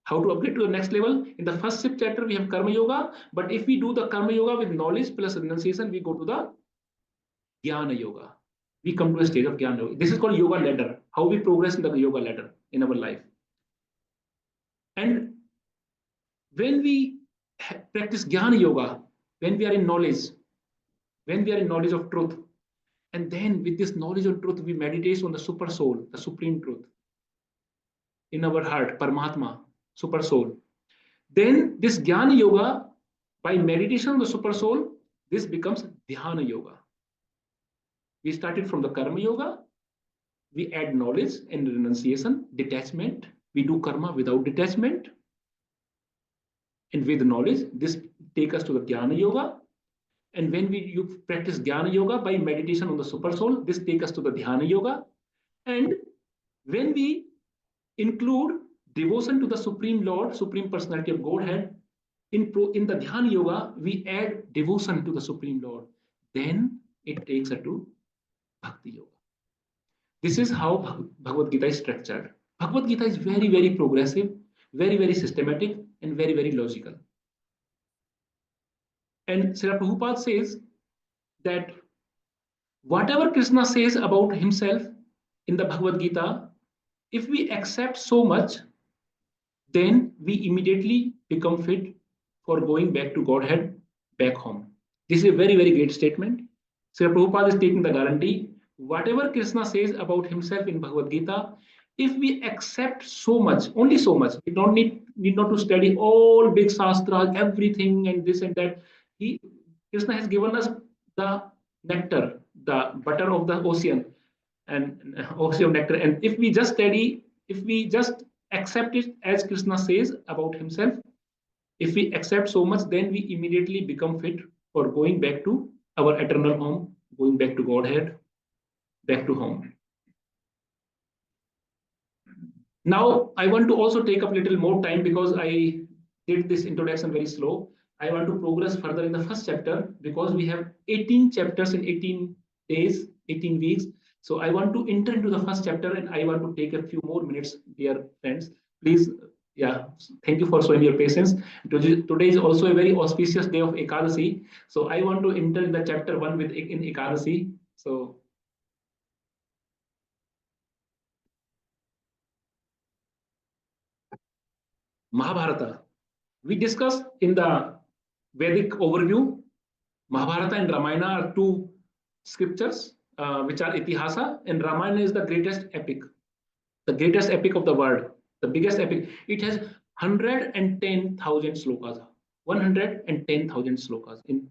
How to upgrade to the next level? In the first 6 chapter, we have Karma Yoga, but if we do the Karma Yoga with knowledge plus renunciation, we go to the Jnana Yoga. We come to a stage of Jnana Yoga. This is called Yoga ladder, how we progress in the Yoga ladder in our life. And when we practice Jnana Yoga, when we are in knowledge of truth, and then with this knowledge of truth, we meditate on the super soul, the supreme truth in our heart, Paramatma, super soul. Then this Jnana Yoga, by meditation on the super soul, this becomes Dhyana Yoga. We started from the Karma Yoga. We add knowledge and renunciation, detachment. We do karma without detachment. And with knowledge, this takes us to the Jnana Yoga. And when you practice Jnana Yoga by meditation on the super soul, this takes us to the Dhyana Yoga. And when we include devotion to the Supreme Lord, Supreme Personality of Godhead, in the Dhyana Yoga, we add devotion to the Supreme Lord. Then it takes us to Bhakti Yoga. This is how Bhagavad Gita is structured. Bhagavad Gita is very, very progressive, very, very systematic, and very, very logical. And Srila Prabhupada says that whatever Krishna says about himself in the Bhagavad Gita, if we accept so much, then we immediately become fit for going back to Godhead, back home. This is a very, very great statement. Srila Prabhupada is taking the guarantee whatever Krishna says about himself in Bhagavad Gita, if we accept so much, only so much, we don't need not to study all big Sastras, everything and this and that. Krishna has given us the nectar, the butter of the ocean, and ocean nectar. And if we just study, if we just accept it as Krishna says about himself, if we accept so much, then we immediately become fit for going back to our eternal home, going back to Godhead, back to home. Now, I want to also take up a little more time because I did this introduction very slow. I want to progress further in the first chapter because we have 18 chapters in 18 days, 18 weeks. So I want to enter into the first chapter and I want to take a few more minutes, dear friends. Please, yeah, thank you for showing your patience. Today is also a very auspicious day of Ekadasi. So I want to enter in the chapter 1 in Ekadasi. So Mahabharata. We discussed in the Vedic overview, Mahabharata and Ramayana are two scriptures which are Itihasa, and Ramayana is the greatest epic of the world, the biggest epic. It has 110,000 slokas, 110,000 slokas in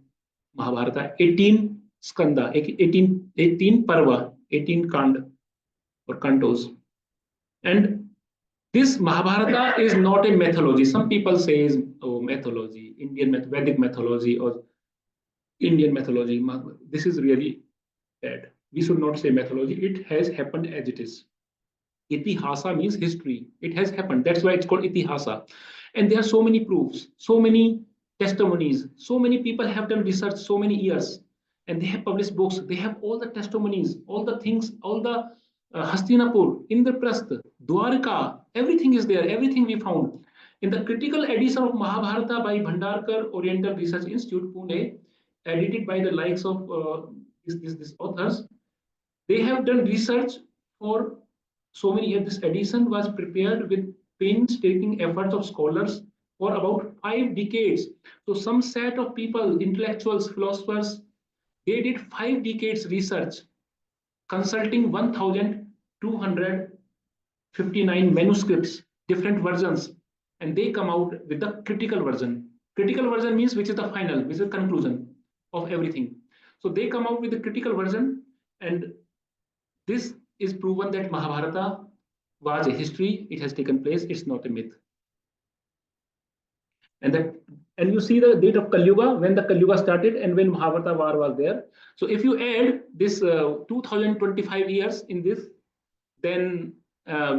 Mahabharata, 18 skanda, 18 parva, 18 kand or kantos. And this Mahabharata is not a mythology. Some people say, oh, mythology, Vedic mythology or Indian mythology. This is really bad. We should not say mythology. It has happened as it is. Itihasa means history. It has happened. That's why it's called Itihasa. And there are so many proofs, so many testimonies. So many people have done research so many years. And they have published books. They have all the testimonies, all the things, all the Hastinapur, Indraprastha, Dwarka, everything is there, everything we found. In the critical edition of Mahabharata by Bhandarkar Oriental Research Institute, Pune, edited by the likes of these authors, they have done research for so many years. This edition was prepared with painstaking efforts of scholars for about 5 decades. So some set of people, intellectuals, philosophers, they did 5 decades research, consulting 1,259 manuscripts, different versions, and they come out with the critical version. Critical version means which is the final, which is the conclusion of everything. So they come out with the critical version, and this is proven that Mahabharata was a history. It has taken place. It's not a myth. And you see the date of Kali Yuga, when the Kali Yuga started and when Mahabharata war was there. So if you add this 2025 years in this, then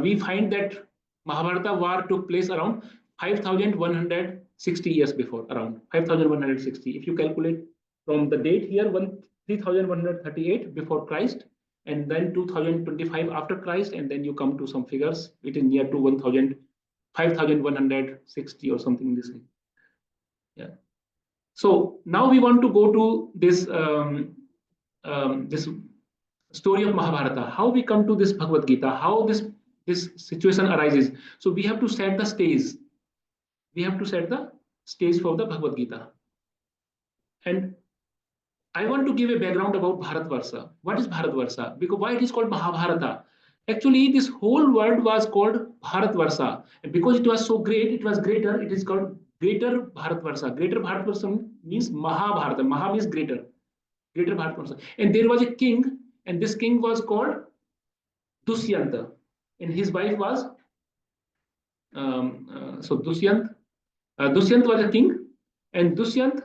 we find that Mahabharata war took place around 5,160 years before, around 5,160. If you calculate from the date here, 3,138 before Christ, and then 2025 after Christ, and then you come to some figures, it is near to 5,160 or something this way. Yeah. So now we want to go to this this story of Mahabharata, how we come to this Bhagavad Gita, how this situation arises. So we have to set the stage. We have to set the stage for the Bhagavad Gita. And I want to give a background about Bharatvarsha. What is Bharatvarsha? Because why it is called Mahabharata? Actually, this whole world was called Bharatvarsha. And because it was so great, it was greater, it is called Greater Bharatvarsha. Greater Bharatvarsha means Mahabharata. Maha means greater. Greater Bharatvarsha. And there was a king, and this king was called Dushyanta. And his wife was, Dushyant was a king, and Dushyant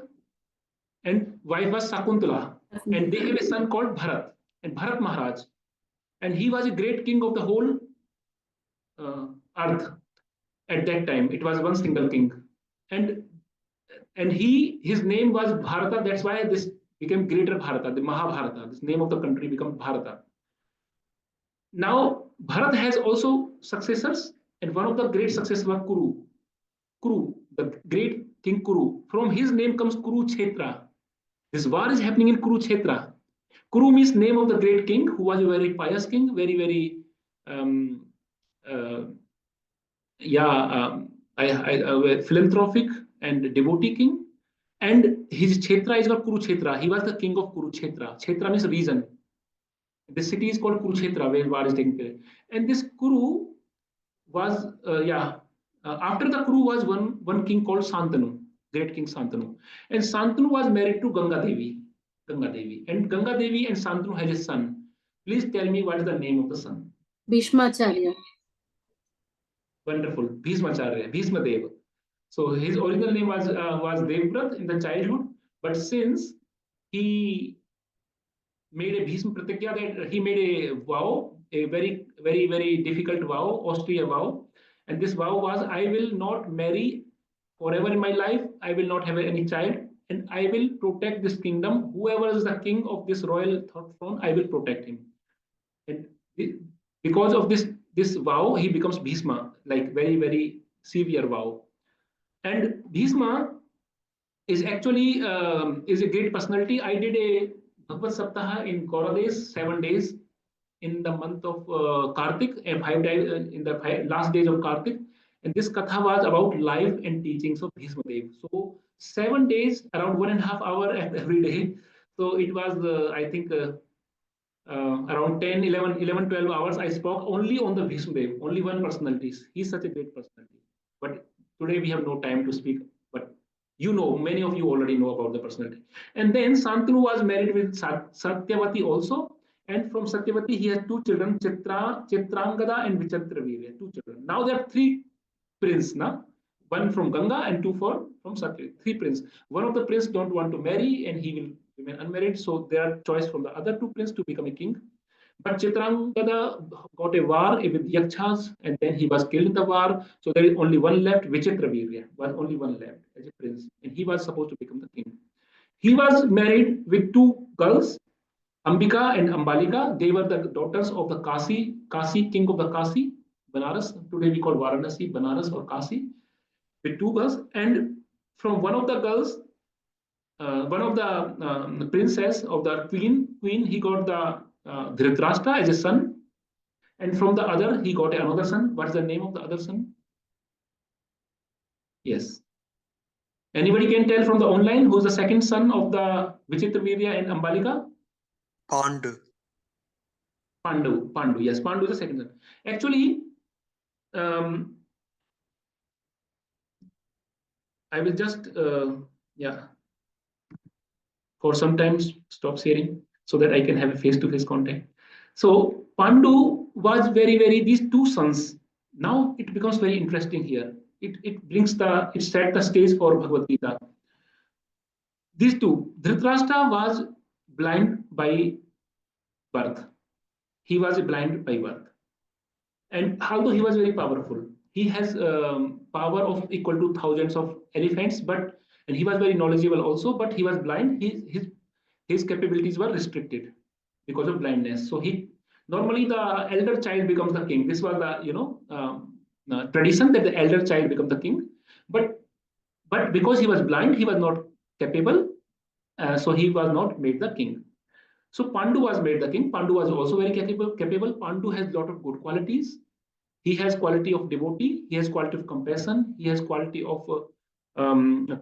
and wife was Sakuntala. And they have a son called Bharat, and Bharat Maharaj. And he was a great king of the whole earth at that time. It was one single king. And his name was Bharata. That's why this became Greater Bharata, the Mahabharata. This name of the country became Bharata. Now, Bharat has also successors, and one of the great successors was Kuru. Kuru, the great king Kuru. From his name comes Kurukshetra. This war is happening in Kurukshetra. Kuru means name of the great king, who was a very pious king, very philanthropic and devotee king. And his Kshetra is called Kurukshetra. He was the king of Kurukshetra. Kshetra means region. The city is called Kurukshetra, where war is taking place. And this Kuru was, after the Kuru was one king called Santanu, great king Santanu. And Santanu was married to Ganga Devi. And Ganga Devi and Santanu has a son. Please tell me what is the name of the son. Bhishmacharya. Wonderful. Bhishmacharya, Bhishma Dev. So his original name was Devvrat in the childhood, but since he made a Bhishma Pratigya, that he made a vow, a very, very, very difficult vow, austere vow. And this vow was, I will not marry forever in my life, I will not have any child, and I will protect this kingdom. Whoever is the king of this royal throne, I will protect him. And because of this vow, he becomes Bhishma, like very, very severe vow. And Bhishma is actually is a great personality. I did a Bhagavad Saptaha in Gaurades, 7 days in the month of Kartik, and 5 days in the last days of Kartik. And this katha was about life and teachings of Bhishma Dev. So 7 days, around 1.5 hours every day. So it was, I think, around 10, 11, 12 hours. I spoke only on the Bhishma Dev, only one personality. He's such a great personality. But today we have no time to speak. But you know, many of you already know about the personality. And then Santanu was married with Satyavati also. And from Satyavati, he has 2 children, Chitrangada and Vichitravirya, 2 children. Now there are 3 princes, now. 1 from Ganga and 2 from Satyavati, 3 princes. One of the princes don't want to marry and he will remain unmarried. So there are choice from the other 2 princes to become a king. But Chitrangada got a war with Yakshas and then he was killed in the war. So there is only one left, Vichitravirya, only one left as a prince. And he was supposed to become the king. He was married with 2 girls, Ambika and Ambalika. They were the daughters of the Kasi king of the Kasi, Banaras. Today we call Varanasi, Banaras or Kasi, with 2 girls. And from one of the girls, one of the princess of the queen, he got the Dhritarashtra as a son. And from the other, he got another son. What's the name of the other son? Yes. Anybody can tell from the online who's the second son of the Vichitravirya and Ambalika? Pandu. Pandu. Yes, Pandu is the second son. Actually, I will just, for some time stop sharing so that I can have a face-to-face contact. So Pandu was these 2 sons. Now it becomes very interesting here. It set the stage for Bhagavad Gita. These 2, Dhritarashtra was blind by birth. He was blind by birth. And although he was very powerful, he has power of equal to thousands of elephants, and he was very knowledgeable also, but he was blind. His capabilities were restricted because of blindness. So normally the elder child becomes the king. This was the tradition that the elder child becomes the king. But because he was blind, he was not capable. So he was not made the king. So Pandu was made the king. Pandu was also very capable. Pandu has a lot of good qualities. He has quality of devotee. He has quality of compassion. He has quality of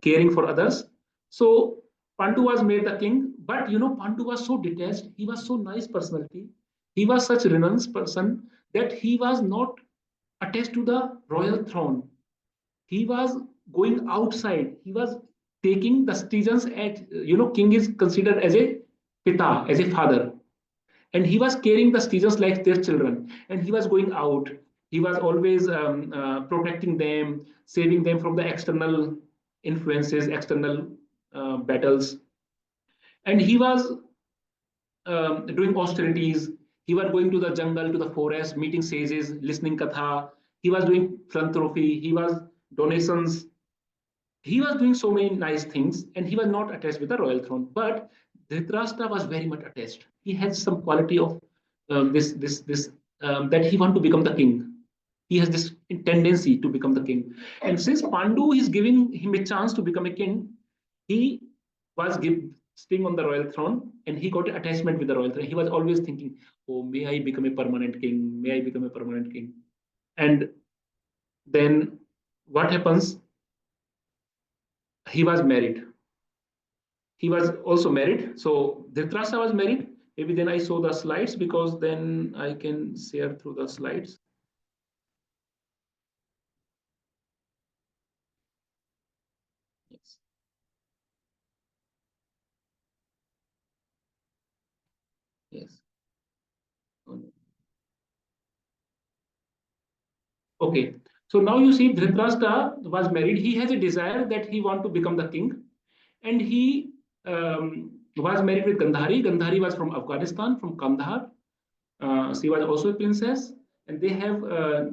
caring for others. So Pandu was made the king. But Pandu was so detached. He was so nice personality. He was such a renounced person that he was not attached to the royal throne. He was going outside. He was taking the citizens at, king is considered as a pita, as a father. And he was caring the citizens like their children. And he was going out. He was always protecting them, saving them from the external influences, external battles. And he was doing austerities. He was going to the jungle, to the forest, meeting sages, listening katha. He was doing philanthropy. He was donations. He was doing so many nice things, and he was not attached with the royal throne. But Dhritarashtra was very much attached. He had some quality of that he want to become the king. He has this tendency to become the king. And since Pandu is giving him a chance to become a king, he was staying on the royal throne, and he got an attachment with the royal throne. He was always thinking, oh, may I become a permanent king? May I become a permanent king? And then what happens? He was married. He was also married. So Dhritarashtra was married. Maybe then I show the slides, because then I can share through the slides. Yes. Yes. Okay. So now you see Dhritarashtra was married. He has a desire that he want to become the king, and he was married with Gandhari. Gandhari was from Afghanistan, from Kandahar. She was also a princess, and they have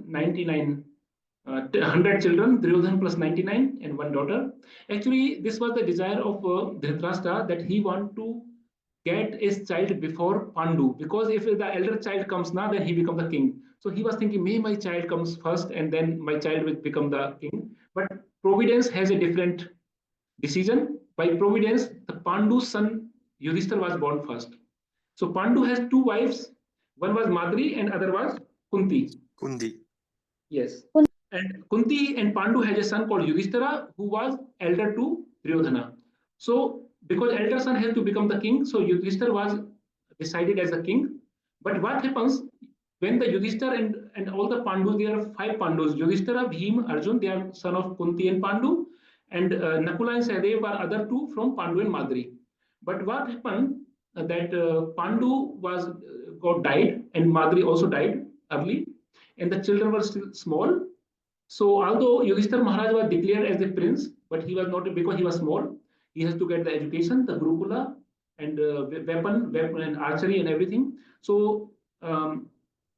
99, 100 children, Duryodhan plus 99, and one daughter. Actually, this was the desire of Dhritarashtra, that he want to get his child before Pandu, because if the elder child comes now, then he become the king. So he was thinking, may my child comes first, and then my child will become the king. But Providence has a different decision. By Providence, the Pandu's son Yudhishthira was born first. So Pandu has two wives. One was Madri and other was Kunti. Kundi. Yes. And Kunti and Pandu had a son called Yudhishthira, who was elder to Duryodhana. So because elder son has to become the king, so Yudhishthira was decided as the king. But what happens when the Yudhishthira and all the Pandus, there are 5 Pandus, Yudhishthira, Bhim, Arjun, they are son of Kunti and Pandu, and Nakula and Sahadev are other 2 from Pandu and Madri. But what happened that Pandu was got died, and Madri also died early, and the children were still small. So although Yudhishthira Maharaj was declared as a prince, but he was not, because he was small. He has to get the education, the Gurukula, and weapon and archery and everything. So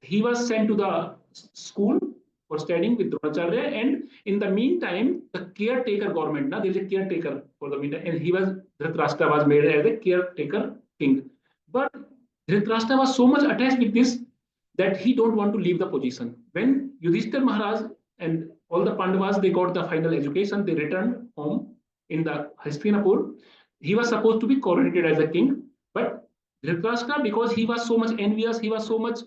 he was sent to the school for studying with Dronacharya, and in the meantime, the caretaker government, now there is a caretaker for the meantime, and he was, Dhritarashtra was made as a caretaker king. But Dhritarashtra was so much attached with this that he don't want to leave the position. When Yudhishthira Maharaj and all the Pandavas, they got the final education, they returned home in the Hastinapur. He was supposed to be coronated as a king, but Dhritarashtra, because he was so much envious, he was so much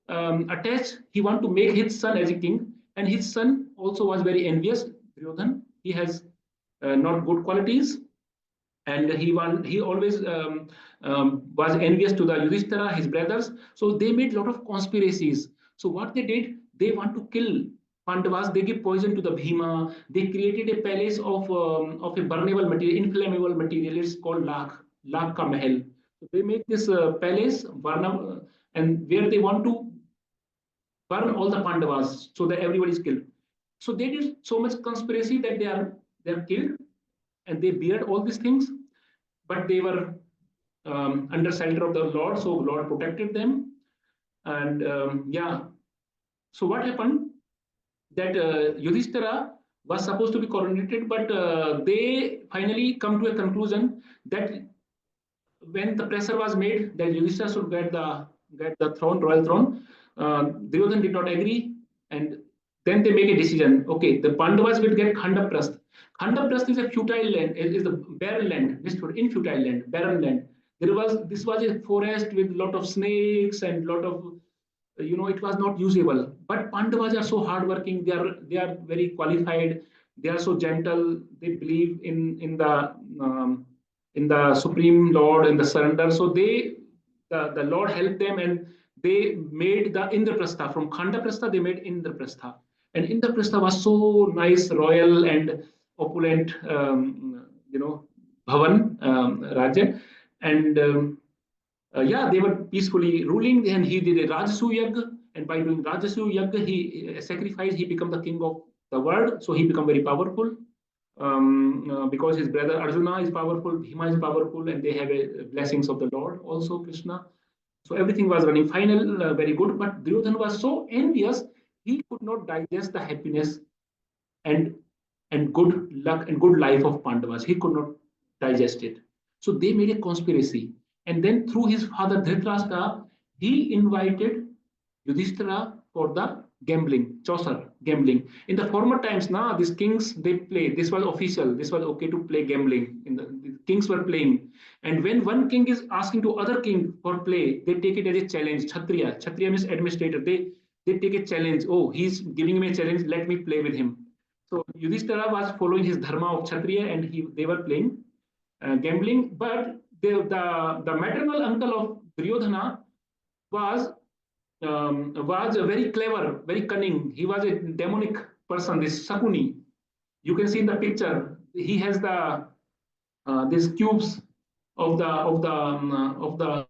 attached, he wanted to make his son as a king, and his son also was very envious, Duryodhan. He has not good qualities, and he always was envious to the Yudhishthira, his brothers. So they made a lot of conspiracies. So what they did, they want to kill Pandavas. They give poison to the Bhima. They created a palace of a burnable material, inflammable material. It's called Lakh ka Mahal. So they make this palace, and where they want to burn all the Pandavas so that everybody is killed. So they did so much conspiracy that they are killed, and they beard all these things, but they were under shelter of the Lord, so Lord protected them. And yeah, so what happened that Yudhishthira was supposed to be coronated, but they finally come to a conclusion that when the pressure was made that Yudhishthira should get the throne, royal throne, Duryodhan did not agree, and then they make a decision. Okay, the Pandavas will get Khandaprasth. Khandaprasth is a futile land, is the barren land, infutile land, barren land. This was a forest with a lot of snakes and lot of, it was not usable. But Pandavas are so hardworking. They are very qualified. They are so gentle. They believe in the Supreme Lord, in the surrender. So the Lord helped them, and they made the Indraprastha. From Khandaprastha, they made Indraprastha. And Indraprastha was so nice, royal, and opulent, Bhavan, Raja. And yeah, they were peacefully ruling, and he did a Rajasu Yagya, and by doing Rajasu Yagya, he sacrificed, he became the king of the world, so he became very powerful. Because his brother Arjuna is powerful, Bhima is powerful, and they have a blessings of the Lord, also Krishna. So everything was running final, very good, but Duryodhana was so envious, he could not digest the happiness and good luck and good life of Pandavas. He could not digest it. So they made a conspiracy. And then through his father Dhritarashtra, he invited Yudhishthira for the gambling, Chaucer gambling. In the former times, now these kings, they play. This was official. This was okay to play gambling. The kings were playing. And when one king is asking to other king for play, they take it as a challenge. Kshatriya. Kshatriya means administrator. They take a challenge. Oh, he's giving me a challenge. Let me play with him. So Yudhishthira was following his dharma of Kshatriya, and they were playing gambling. But the maternal uncle of Duryodhana was very clever, very cunning. He was a demonic person, this Sakuni. You can see in the picture, he has the these cubes of the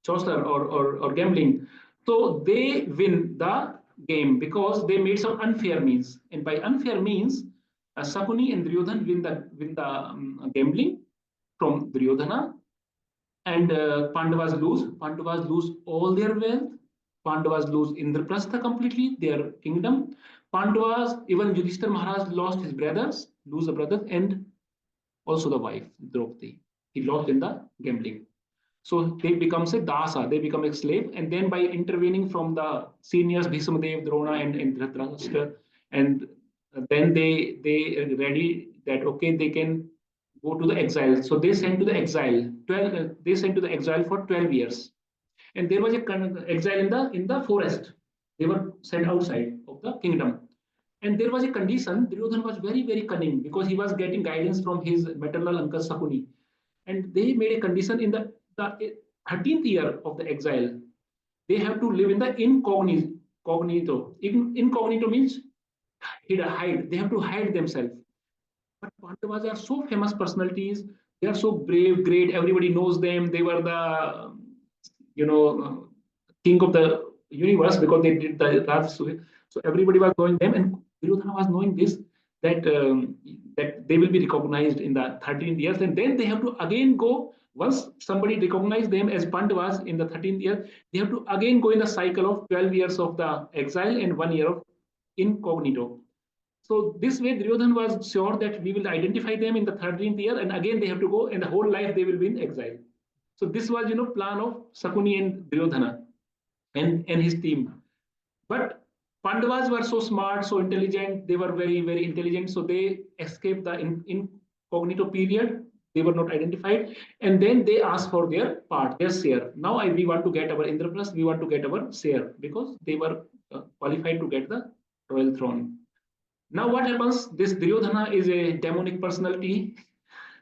chaucer or gambling. So they win the game because they made some unfair means, and by unfair means, Sakuni and Duryodhan win the gambling from Duryodhana, and Pandavas lose. Pandavas lose all their wealth. Pandavas lose Indraprastha completely, their kingdom. Pandavas, even Yudhishthira Maharaj lost his brothers, lose the brothers, and also the wife, Draupadi. He lost in the gambling. So they become a dasa, they become a slave, and then by intervening from the seniors, Bhismadev, Drona, and Dhritarashtra, and then they ready that okay, they can go to the exile. So they sent to the exile. They sent to the exile for 12 years, and there was a exile in the forest. They were sent outside of the kingdom, and there was a condition. Duryodhana was very cunning because he was getting guidance from his maternal uncle Sakuni, and they made a condition in the 13th year of the exile. They have to live in the incognito. Incognito means hide. They have to hide themselves. But Pandavas are so famous personalities. They are so brave, great. Everybody knows them. They were the, king of the universe because they did the Raj. So everybody was knowing them, and Duryodhana was knowing this that they will be recognized in the 13th years, and then they have to again go. Once somebody recognized them as Pandavas in the 13th year, they have to again go in the cycle of 12 years of the exile and 1 year of incognito. So this way, Duryodhana was sure that we will identify them in the 13th year, and again they have to go, and the whole life they will be in exile. So this was, plan of Sakuni and Duryodhana and his team. But Pandavas were so smart, so intelligent. They were very intelligent. So they escaped the incognito period. They were not identified, and then they asked for their part, their share. Now we want to get our Indraprasth. We want to get our share because they were qualified to get the royal throne. Now what happens? This Duryodhana is a demonic personality.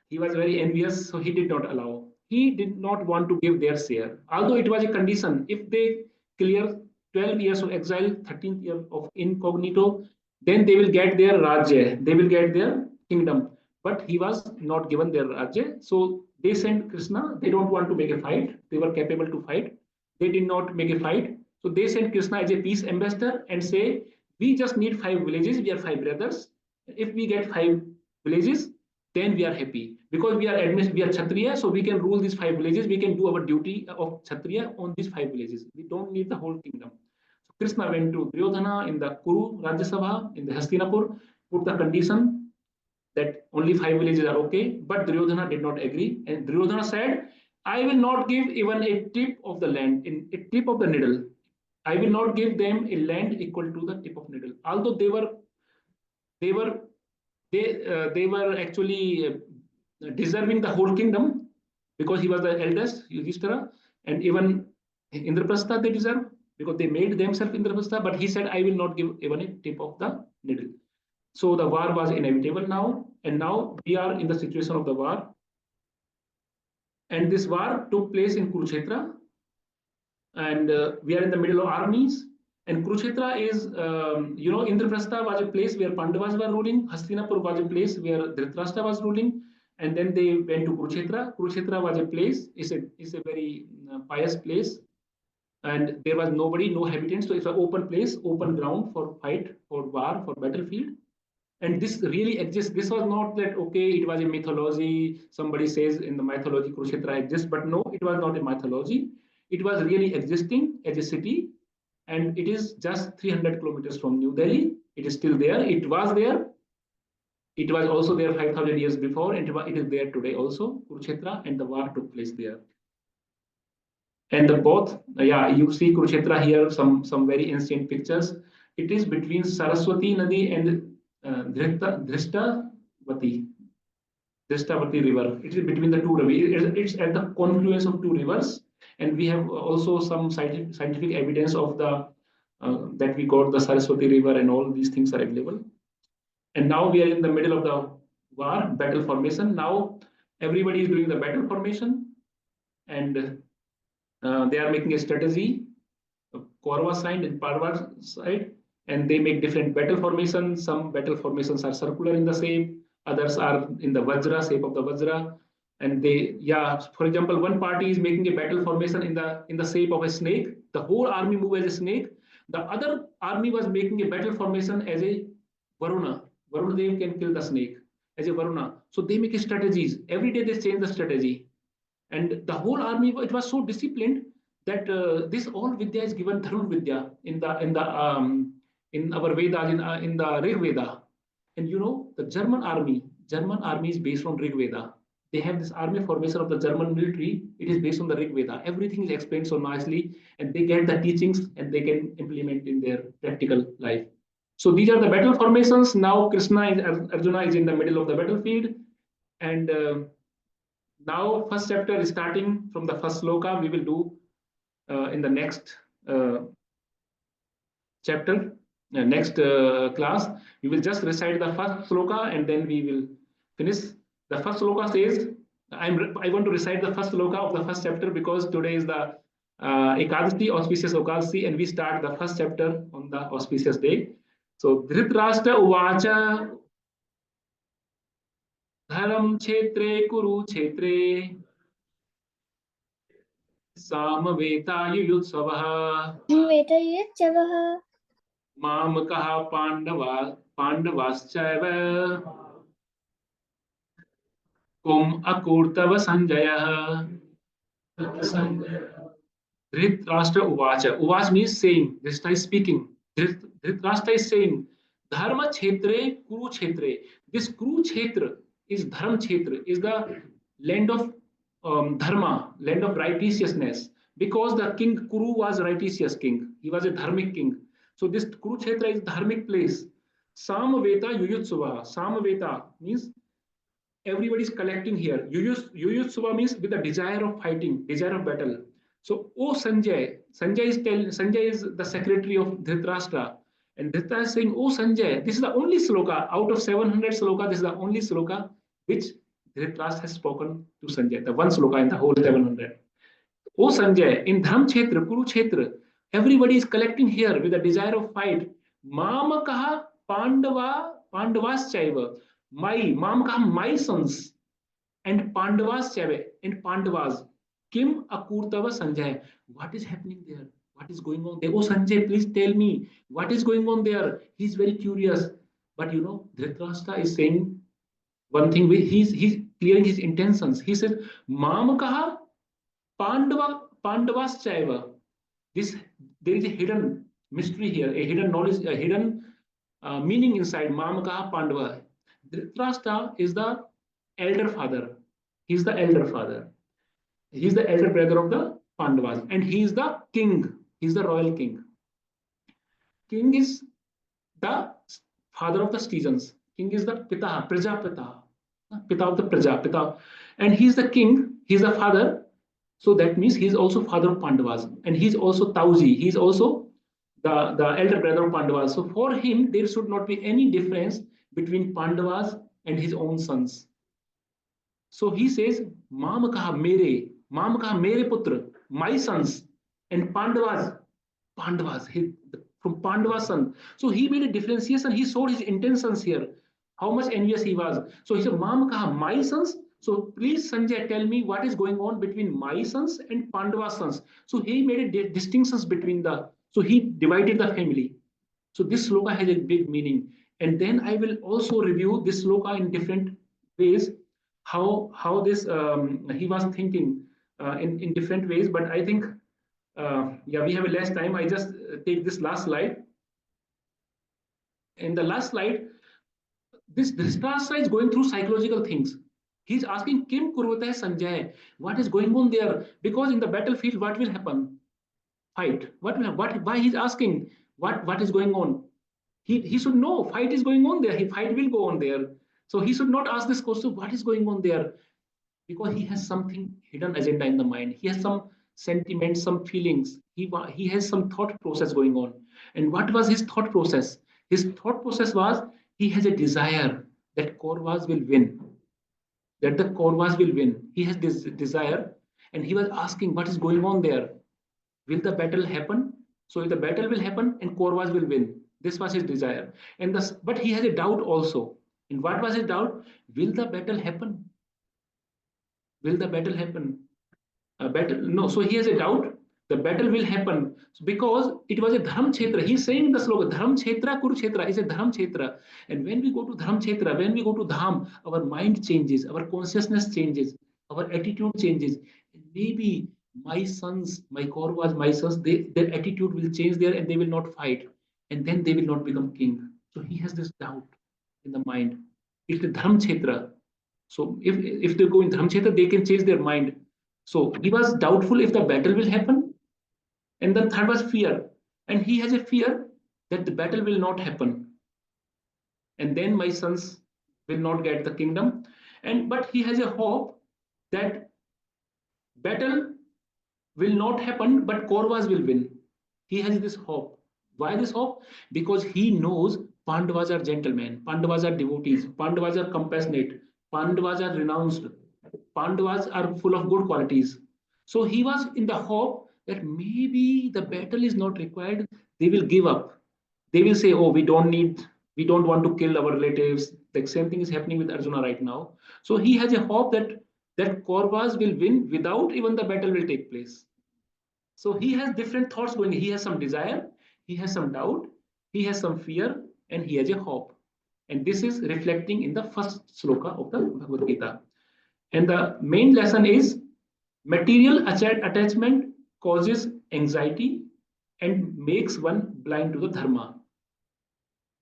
He was very envious, so he did not allow. He did not want to give their share, although it was a condition. If they clear 12 years of exile, 13th year of incognito, then they will get their Rajya, they will get their kingdom. But he was not given their Rajya. So they sent Krishna. They don't want to make a fight. They were capable to fight. They did not make a fight. So they sent Krishna as a peace ambassador and say, we just need 5 villages. We are 5 brothers. If we get 5 villages, then we are happy because we are Kshatriya, so we can rule these 5 villages. We can do our duty of Kshatriya on these 5 villages. We don't need the whole kingdom. So Krishna went to Duryodhana in the Kuru Rajya Sabha in the Hastinapur, put the condition that only 5 villages are okay, but Duryodhana did not agree, and Duryodhana said, I will not give even a tip of the land, in a tip of the needle. I will not give them a land equal to the tip of needle. Although they were actually deserving the whole kingdom because he was the eldest, Yudhishthira, and even Indraprastha they deserve because they made themselves Indraprastha. But he said, I will not give even a tip of the needle. So the war was inevitable now, and now we are in the situation of the war. And this war took place in Kurukshetra, and we are in the middle of armies. And Kurukshetra is, Indraprastha was a place where Pandavas were ruling. Hastinapur was a place where Dhritarashtra was ruling. And then they went to Kurukshetra. Kurukshetra was a place, is a very pious place. And there was nobody, no inhabitants. So it's an open place, open ground for fight, for war, for battlefield. And this really exists. This was not that, okay, it was a mythology. Somebody says in the mythology Kurukshetra exists, but no, it was not a mythology. It was really existing as a city, and it is just 300 kilometers from New Delhi. It is still there. It was there. It was also there 5,000 years before, and it is there today also, Kurukshetra, and the war took place there. And you see Kurukshetra here, some very ancient pictures. It is between Saraswati Nadi and Dhristavati river. It is between the two rivers. It's at the confluence of 2 rivers, and we have also some scientific evidence of the that we got the Saraswati river, and all these things are available. And now we are in the middle of the war, battle formation. Now everybody is doing the battle formation, and They are making a strategy, Kaurava side and Pandava side, and they make different battle formations. Some battle formations are circular in the shape, others are in the Vajra shape of the Vajra. And they, yeah, for example, one party is making a battle formation in the shape of a snake. The whole army move as a snake. The other army was making a battle formation as a Varuna. Varuna Dev can kill the snake as a Varuna. So they make strategies. Every day they change the strategy. And the whole army, it was so disciplined that this all Vidya is given Dharma Vidya in our Vedas, in the Rig Veda. And you know, the German army is based on Rig Veda. They have this army formation of the German military. It is based on the Rig Veda. Everything is explained so nicely, and they get the teachings and they can implement in their practical life. So these are the battle formations. Now Arjuna is in the middle of the battlefield, and now first chapter is starting from the first sloka. We will do in the next chapter, next class. We will just recite the first sloka and then we will finish. The first sloka says, I want to recite the first sloka of the first chapter because today is the Ekadasi, auspicious Ekadasi, and we start the first chapter on the auspicious day. So, Dhritarashtra Uvacha Dharam Kshetre Kuru Kshetre Samaveta Yuyutsavah Mamakaha Pandavaschaiva Kum Akurtava Sanjaya. Dhritarashtra Uvacha. Uvach means saying. Dhritarashtra is speaking. Dhritarashtra is saying, Dharma Kshetre Kuru Kshetre. This Kuru Kshetra is Dharma Kshetra, is the land of Dharma, land of righteousness. Because the king Kuru was a righteous king. He was a dharmic king. So this Kurukshetra is dharmic place. Samaveta Yuyutsava. Samaveta means everybody is collecting here. Yuyutsava means with the desire of fighting, desire of battle. So, oh Sanjay, Sanjay is the secretary of Dhritarashtra. And Dhritarashtra is saying, oh Sanjay, this is the only sloka out of 700 sloka, this is the only sloka which Dhritarashtra has spoken to Sanjay, the one sloka in the whole 700. Oh Sanjay, in Dham Kshetra, Kurukshetra, everybody is collecting here with a desire of fight. Mamakaha Pandavas Chaiva. Mamakaha, my sons, and Pandavas Chaiva, and Pandavas. Kim Akurtava Sanjay. What is happening there? What is going on there? Oh Sanjay, please tell me what is going on there. He's very curious. But you know, Dhritarashtra is saying one thing, he's clearing his intentions. He says, Mamakaha Pandavas Chaiva. There is a hidden mystery here, a hidden knowledge, a hidden meaning inside Mamakaha Pandava. Dhritarashtra is the elder father. He's the elder father. He's the elder brother of the Pandavas, and he is the king. He's the royal king. King is the father of the citizens. King is the Pita, Prajapita, Pita of the Prajapita, and he's the king. He's the father. So that means he's also father of Pandavas, and he's also Tauji. He's also the elder brother of Pandavas. So for him, there should not be any difference between Pandavas and his own sons. So he says, Mamakaha mere putra, my sons, and Pandavas, from Pandava's son. So he made a differentiation. He showed his intentions here, how much envious he was. So he said, Mamakaha, my sons. So please, Sanjay, tell me what is going on between my sons and Pandava's sons. So he made a distinctions between so he divided the family. So this sloka has a big meaning. And then I will also review this sloka in different ways, how this he was thinking in different ways. But I think, yeah, we have a less time. I just take this last slide. In the last slide, this Dhritarashtra is going through psychological things. He's asking Kim Kurvata Sanjay, what is going on there? Because in the battlefield, what will happen? Fight. Why he's asking what is going on? He should know fight is going on there. Fight will go on there. So he should not ask this question, what is going on there? Because he has something hidden agenda in the mind. He has some sentiments, some feelings. He has some thought process going on. And what was his thought process? His thought process was he has a desire that Kauravas will win. That the Kauravas will win. He has this desire, And he was asking, what is going on there? Will the battle happen? So if the battle will happen and Kauravas will win. This was his desire. But he has a doubt also. And what was his doubt? Will the battle happen? Will the battle happen? Battle? No. So he has a doubt. The battle will happen because it was a dharam kshetra. He's saying in the slogan, dharam kshetra, kurukshetra is a dharam kshetra. And when we go to dharam kshetra, when we go to dham, our mind changes, our consciousness changes, our attitude changes. Maybe my sons, my Kauravas, my sons, their attitude will change there and they will not fight. And then they will not become king. So he has this doubt in the mind. It's the dharam kshetra. So if they go in dharam kshetra, they can change their mind. So he was doubtful if the battle will happen. And then third was fear. And he has a fear that the battle will not happen. And then my sons will not get the kingdom. But he has a hope that battle will not happen, but Kauravas will win. He has this hope. Why this hope? Because he knows Pandavas are gentlemen, Pandavas are devotees, Pandavas are compassionate, Pandavas are renounced, Pandavas are full of good qualities. So he was in the hope that maybe the battle is not required. They will give up. They will say, "Oh, we don't want to kill our relatives." The same thing is happening with Arjuna right now. So he has a hope that Kauravas will win without even the battle will take place. So he has different thoughts going. He has some desire, he has some doubt, he has some fear, and he has a hope. And this is reflecting in the first sloka of the Bhagavad Gita. And the main lesson is material attachment causes anxiety and makes one blind to the dharma.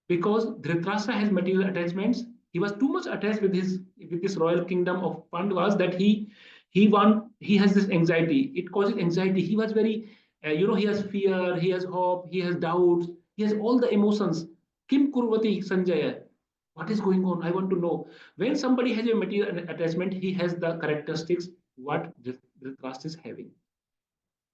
Because Dhritarashtra has material attachments, he was too much attached with this royal kingdom of Pandavas that he has this anxiety. It causes anxiety. He was very he has fear, he has hope, he has doubts, he has all the emotions. Kim kurvati Sanjaya? What is going on? I want to know. When somebody has a material attachment, he has the characteristics what Dhritarashtra is having,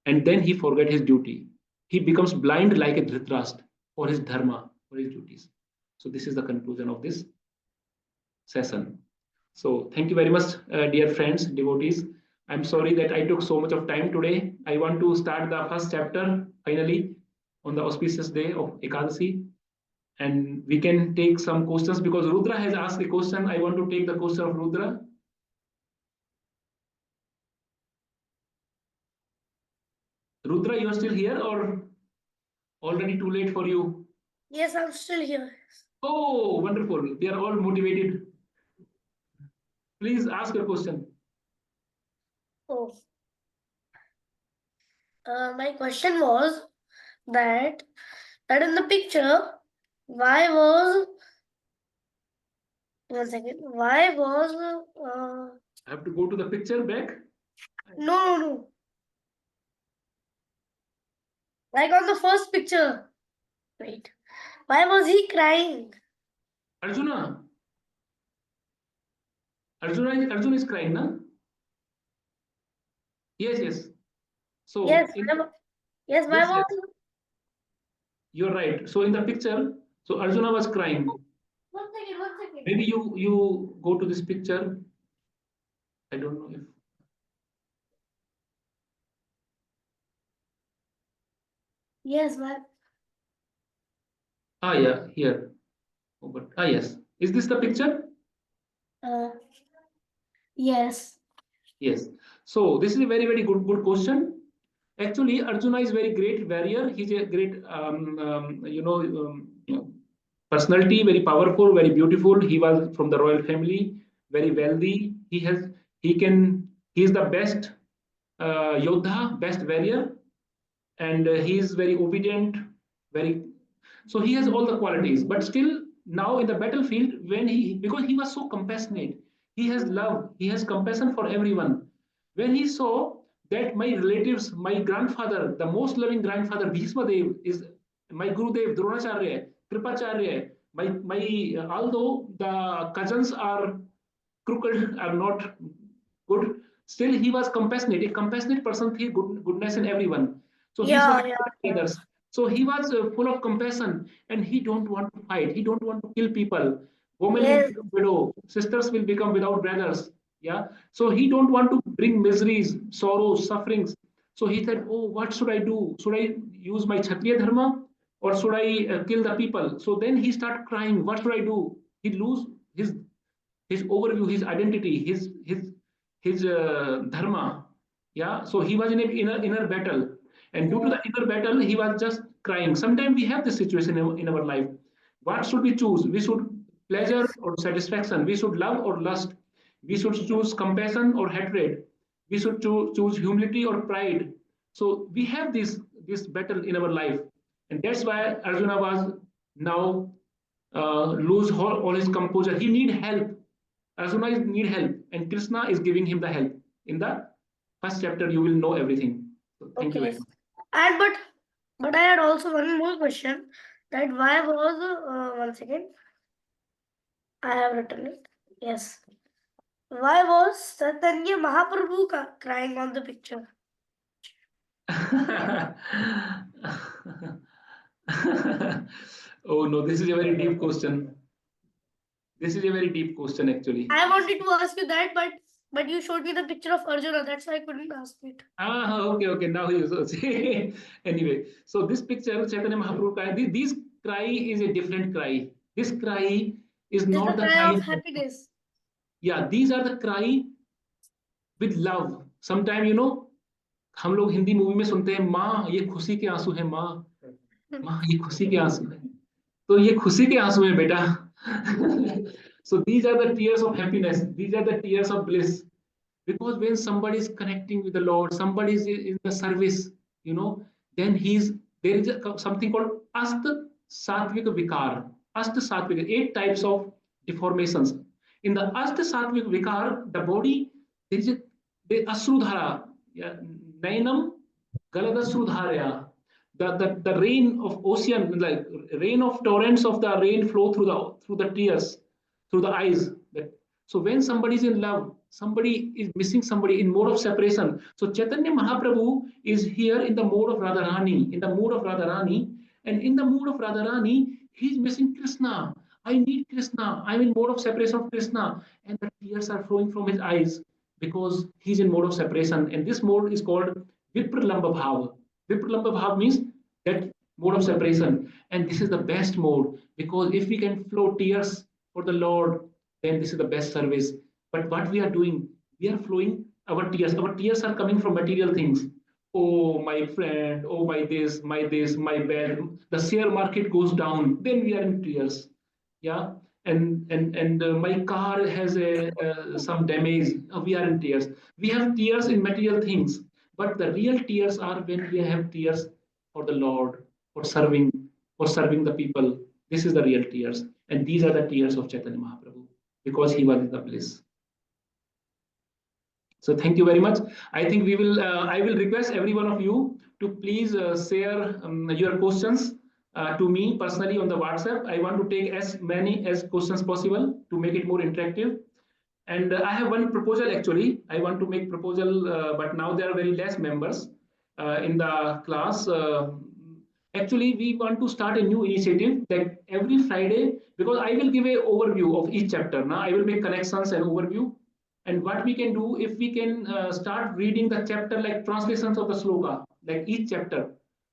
and then he forget his duty. He becomes blind like a Dhritarashtra for his dharma, for his duties. So this is the conclusion of this session. So thank you very much, dear friends, devotees. I'm sorry that I took so much of time today. I want to start the first chapter finally on the auspicious day of Ekadasi. And we can take some questions because Rudra has asked a question. I want to take the question of Rudra. Rudra, you are still here or already too late for you? Yes, I'm still here. Oh, wonderful. We are all motivated. Please ask your question. Oh. My question was that in the picture, why was I have to go to the picture back. no. Like on the first picture. Wait. Why was he crying? Arjuna is crying, na? Yes. So Yes, why yes, was you're right. So in the picture, so Arjuna was crying. One second. Maybe you go to this picture. I don't know if Yes, why? yeah, here. Oh, but yes. Is this the picture? Yes. Yes. So this is a very good question. Actually, Arjuna is very great warrior. He's a great personality, very powerful, very beautiful. He was from the royal family, very wealthy. He is the best Yodha, best warrior, and he is very obedient, so he has all the qualities. But still, now in the battlefield, because he was so compassionate, he has love, he has compassion for everyone. When he saw that my relatives, my grandfather, the most loving grandfather, Bhishma Dev, is my Gurudev, Dronacharya, Kripacharya, although the cousins are crooked, are not good, still he was compassionate. A compassionate person sees goodness in everyone. So Bhishma others. So he was full of compassion, and he don't want to fight. He don't want to kill people. Women will become widow. Sisters will become without brothers. Yeah. So he don't want to bring miseries, sorrows, sufferings. So he said, oh, what should I do? Should I use my Kshatriya dharma or should I kill the people? So then he start crying. What should I do? He lose his overview, his identity, his dharma. Yeah. So he was in an inner battle, and due to the inner battle, he was just crying. Sometimes we have this situation in our life. What should we choose? We should pleasure or satisfaction. We should love or lust. We should choose compassion or hatred. We should choose humility or pride. So we have this battle in our life, and that's why Arjuna was now lose all his composure. He need help. Arjuna is need help, and Krishna is giving him the help. In the first chapter, you will know everything. So thank you very Okay. much. And but I had also one more question. That why was one second. I have written it. Yes. Why was Chaitanya Mahaprabhu crying on the picture? Oh no, this is a very deep question. This is a very deep question, actually. I wanted to ask you that, but you showed me the picture of Arjuna. That's why I couldn't ask it. Okay, okay. Now he is anyway. So this picture, Chaitanya Mahaprabhu cry, this cry is a different cry. This cry is It's the not the cry cry. of happiness. Yeah, these are the cry with love. Sometimes, हम लोग Hindi movie में सुनते हैं, माँ ये खुशी के आंसू है, माँ माँ ये खुशी के आंसू है. तो ये खुशी के आंसू है बेटा. So these are the tears of happiness. These are the tears of bliss. Because when somebody is connecting with the Lord, somebody is in the service, then there is something called Asta Satvik Vikar. Asta Satvik, 8 types of deformations. In the Asta Satvik Vikar, the body, there is the Asrudhara, yeah, Nainam Galadasrudharya. The rain of ocean, like rain of torrents of the rain flow through the tears, through the eyes. So when somebody is in love, somebody is missing somebody in mode of separation. So Chaitanya Mahaprabhu is here in the mode of Radharani, and in the mode of Radharani, he's missing Krishna. I need Krishna. I'm in mode of separation of Krishna, and the tears are flowing from his eyes because he's in mode of separation. And this mode is called Vipralamba Bhava. Vipralamba Bhava means that mode of separation, and this is the best mode because if we can flow tears for the Lord, then this is the best service. But what we are doing, we are flowing our tears. Our tears are coming from material things. Oh, my friend, oh, my this, my bad. The share market goes down, then we are in tears. Yeah. And my car has some damage. We are in tears. We have tears in material things, but the real tears are when we have tears for the Lord, for serving the people. This is the real tears, and these are the tears of Chaitanya Mahaprabhu because he was in the bliss. So thank you very much. I think I will request every one of you to please share your questions to me personally on the WhatsApp. I want to take as many as questions possible to make it more interactive. And I have one proposal actually. I want to make proposal, but now there are very less members in the class. Actually, we want to start a new initiative that every Friday, because I will give a overview of each chapter. Now I will make connections and overview. And what we can do, if we can start reading the chapter like translations of the sloka, like each chapter.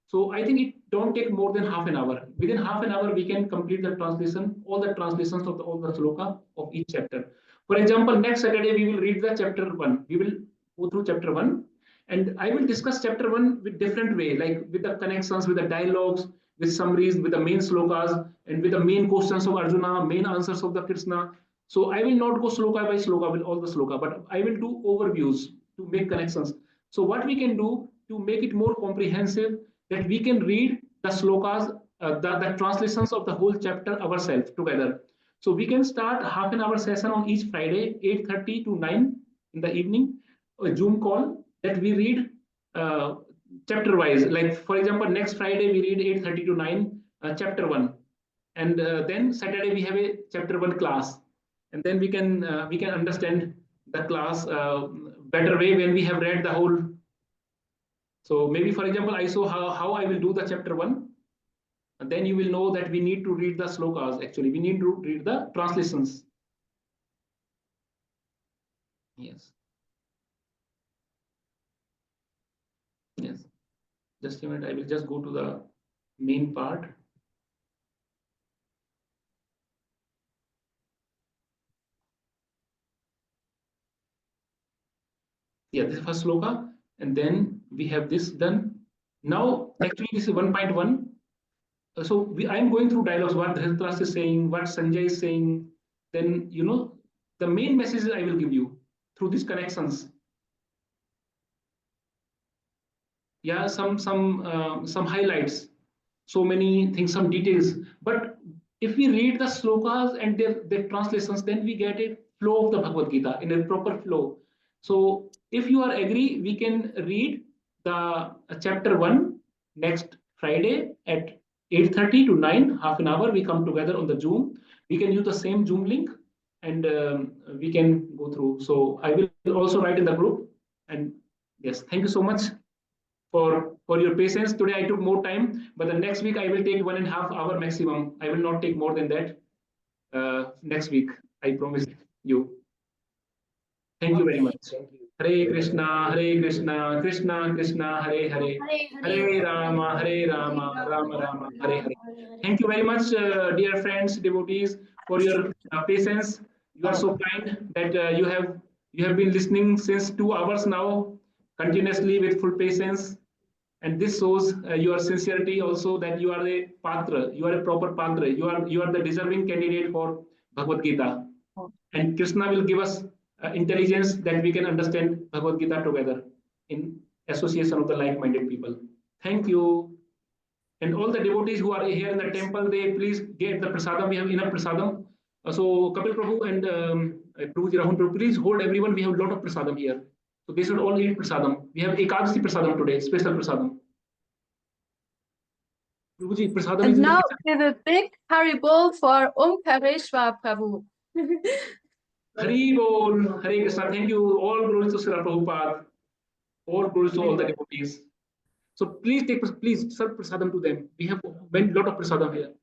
So I think it don't take more than half an hour. Within half an hour, we can complete the translation, all the translations of all the sloka of each chapter. For example, next Saturday, we will read the chapter 1. We will go through chapter 1. And I will discuss chapter 1 with different way, like with the connections, with the dialogues, with summaries, with the main slokas, and with the main questions of Arjuna, main answers of the Krishna. So I will not go sloka by sloka with all the sloka, but I will do overviews to make connections. So what we can do to make it more comprehensive, that we can read the slokas, the translations of the whole chapter ourselves together. So we can start half an hour session on each Friday, 8:30 to 9 in the evening, a Zoom call that we read chapter wise. Like for example, next Friday we read 8:30 to 9 chapter 1, and then Saturday we have a chapter 1 class, and then we can understand the class better way when we have read the whole. So maybe for example, I saw how I will do the chapter 1, and then you will know that we need to read the slokas. Actually, we need to read the translations. Yes. Yes. Just a minute. I will just go to the main part. Yeah, this is first sloka, and then we have this done. Now, actually, this is 1.1. So I am going through dialogues, what Dhritarashtra is saying, what Sanjay is saying. Then, the main messages I will give you through these connections. Yeah, some highlights, so many things, some details. But if we read the slokas and their translations, then we get a flow of the Bhagavad Gita in a proper flow. So if you are agree, we can read the chapter 1 next Friday at 8:30 to 9, half an hour. We come together on the Zoom. We can use the same Zoom link, and we can go through. So I will also write in the group. And yes, thank you so much for your patience. Today I took more time, but the next week I will take 1.5 hour maximum. I will not take more than that. Next week, I promise you. Thank you very much. Thank you. Hare Krishna, Krishna Krishna, Hare Hare, Hare Rama, Rama Rama, Hare Hare. Thank you very much, dear friends, devotees, for your patience. You are so kind that you have been listening since 2 hours now, continuously with full patience. And this shows your sincerity also, that you are a patra, you are a proper patra, you are the deserving candidate for Bhagavad Gita. And Krishna will give us intelligence that we can understand Bhagavad Gita together in association of the like-minded people. Thank you. And all the devotees who are here in the temple, they please get the prasadam. We have enough prasadam. So Kapil Prabhu and Prabhuji Rahul Prabhu, please hold everyone. We have a lot of prasadam here. So they should all eat prasadam. We have Ekadasi prasadam today, special prasadam. Prabhuji, prasadam And is in the now kitchen. give a big Haribol for Omkareshwar Prabhu. Hari Bol, Hare Krishna. Thank you. All glories to Srila Prabhupada. All glories to all the devotees. So please serve prasadam to them. We have a lot of prasadam here.